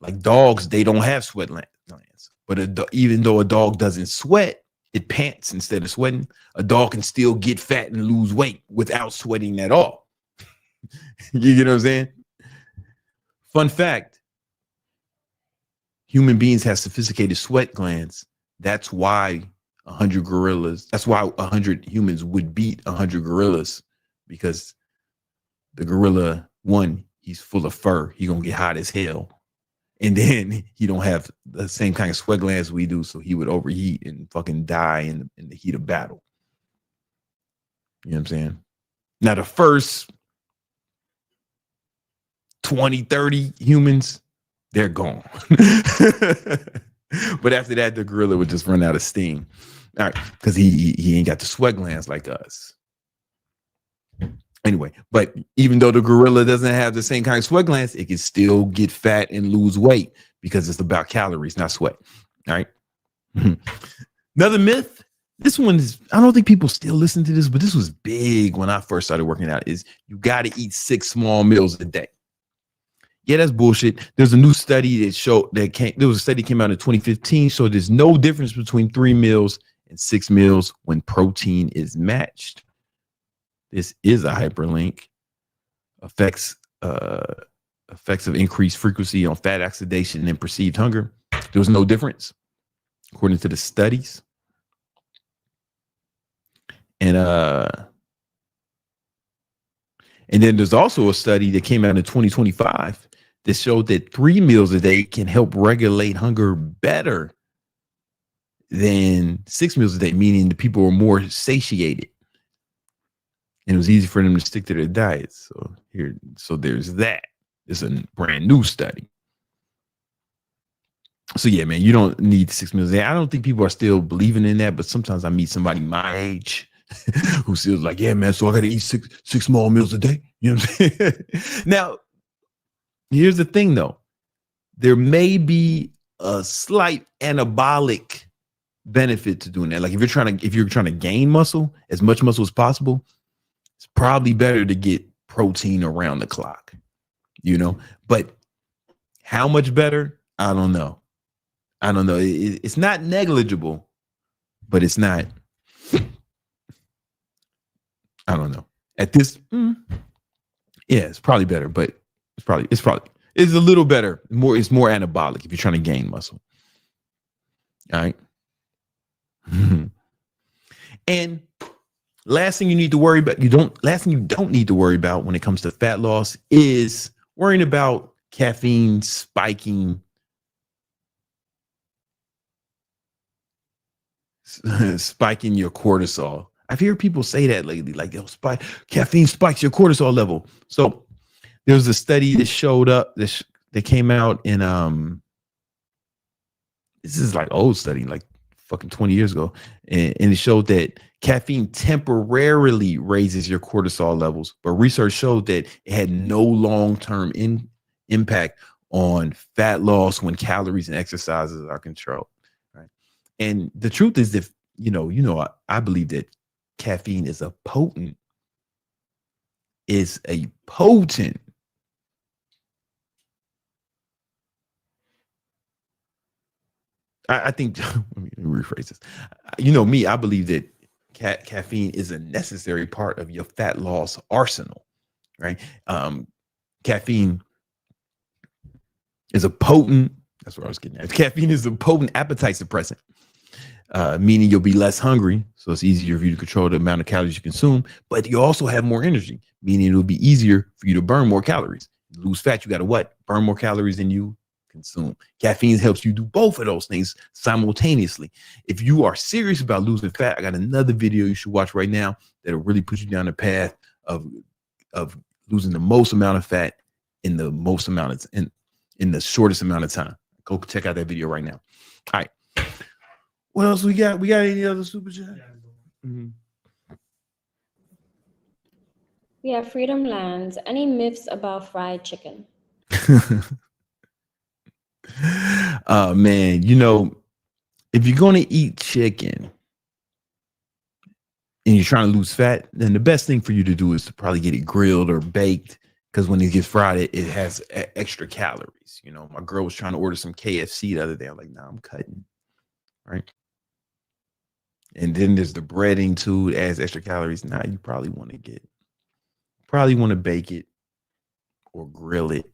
[SPEAKER 1] like dogs, they don't have sweat glands. But even though a dog doesn't sweat, it pants instead of sweating. A dog can still get fat and lose weight without sweating at all. You get what I'm saying? Fun fact, human beings have sophisticated sweat glands. That's why 100 humans would beat 100 gorillas, because the gorilla, one, he's full of fur. He gonna get hot as hell. And then he don't have the same kind of sweat glands we do, so he would overheat and fucking die in the heat of battle. You know what I'm saying? Now, the first 20, 30 humans, they're gone. But after that, the gorilla would just run out of steam. All right, because he ain't got the sweat glands like us. Anyway, but even though the gorilla doesn't have the same kind of sweat glands, it can still get fat and lose weight because it's about calories, not sweat. All right. Another myth. This one is, I don't think people still listen to this, but this was big when I first started working out, is you got to eat 6 small meals a day. Yeah, that's bullshit. There's a new study there was a study that came out in 2015. So there's no difference between 3 meals and 6 meals when protein is matched. This is a hyperlink. Effects of increased frequency on fat oxidation and perceived hunger. There was no difference, according to the studies. And then there's also a study that came out in 2025 that showed that 3 meals a day can help regulate hunger better than 6 meals a day, meaning the people were more satiated. And it was easy for them to stick to their diets. So there's that. It's a brand new study. So yeah, man, you don't need 6 meals a day. I don't think people are still believing in that, but sometimes I meet somebody my age who feels like, yeah, man, so I got to eat six small meals a day. You know what I'm saying? Now, here's the thing, though. There may be a slight anabolic benefit to doing that. Like if you're trying to gain muscle, as much muscle as possible, it's probably better to get protein around the clock, you know, but how much better? I don't know. It's not negligible, but it's not, I don't know. At this, yeah, it's probably better, but it's a little better. It's more anabolic if you're trying to gain muscle. All right. And last thing you need to worry about, last thing you don't need to worry about when it comes to fat loss is worrying about caffeine spiking your cortisol. I've heard people say that lately, like, caffeine spikes your cortisol level. So there was a study that showed up that came out in this is like old study, like fucking 20 years ago, and it showed that caffeine temporarily raises your cortisol levels, but research showed that it had no long-term impact on fat loss when calories and exercises are controlled, right? And the truth is that I believe that caffeine is a potent. I think, let me rephrase this. Me, I believe that caffeine is a necessary part of your fat loss arsenal, right? Caffeine is a potent, that's what I was getting at. Caffeine is a potent appetite suppressant, meaning you'll be less hungry. So it's easier for you to control the amount of calories you consume, but you also have more energy, meaning it'll be easier for you to burn more calories. Lose fat, you got to what? Burn more calories than you consume. Caffeine helps you do both of those things simultaneously. If you are serious about losing fat, I got another video you should watch right now that'll really put you down the path of losing the most amount of fat in the most amount of in the shortest amount of time. Go check out that video right now. All right. What else we got? We got any other super chat? Mm-hmm.
[SPEAKER 3] We have Freedom Lands. Any myths about fried chicken?
[SPEAKER 1] Man, if you're going to eat chicken and you're trying to lose fat, then the best thing for you to do is to probably get it grilled or baked, because when it gets fried, it has extra calories. My girl was trying to order some KFC the other day. I'm like, nah, I'm cutting. Right. And then there's the breading too. It adds extra calories. Now you probably want to bake it or grill it.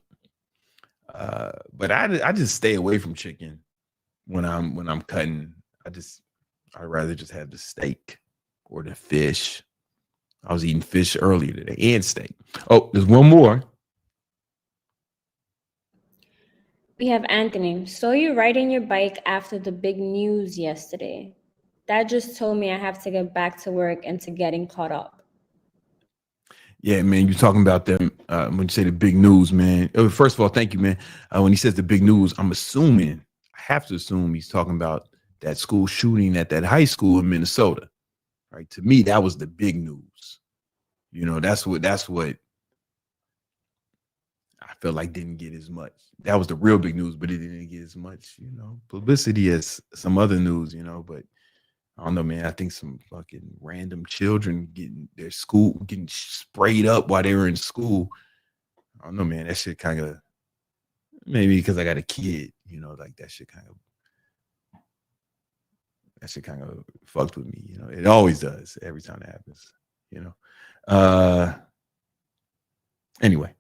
[SPEAKER 1] But I just stay away from chicken when I'm cutting. I'd rather just have the steak or the fish. I was eating fish earlier today and steak. Oh, there's one more.
[SPEAKER 3] We have Anthony. Saw you riding your bike after the big news yesterday. That just told me I have to get back to work and to getting caught up.
[SPEAKER 1] Yeah, man, you're talking about them when you say the big news, man. First of all, thank you, man. When he says the big news, I have to assume he's talking about that school shooting at that high school in Minnesota. Right? To me, that was the big news. That's what I felt like didn't get as much. That was the real big news, but it didn't get as much, publicity as some other news, but I don't know, man. I think some fucking random children getting sprayed up while they were in school. I don't know, man. That shit kind of, maybe because I got a kid, like that shit kind of fucked with me. It always does every time it happens, Anyway.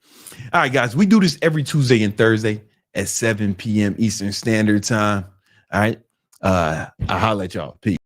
[SPEAKER 1] All right, guys, we do this every Tuesday and Thursday at 7 p.m. Eastern Standard Time. All right. I'll holler at y'all. Peace.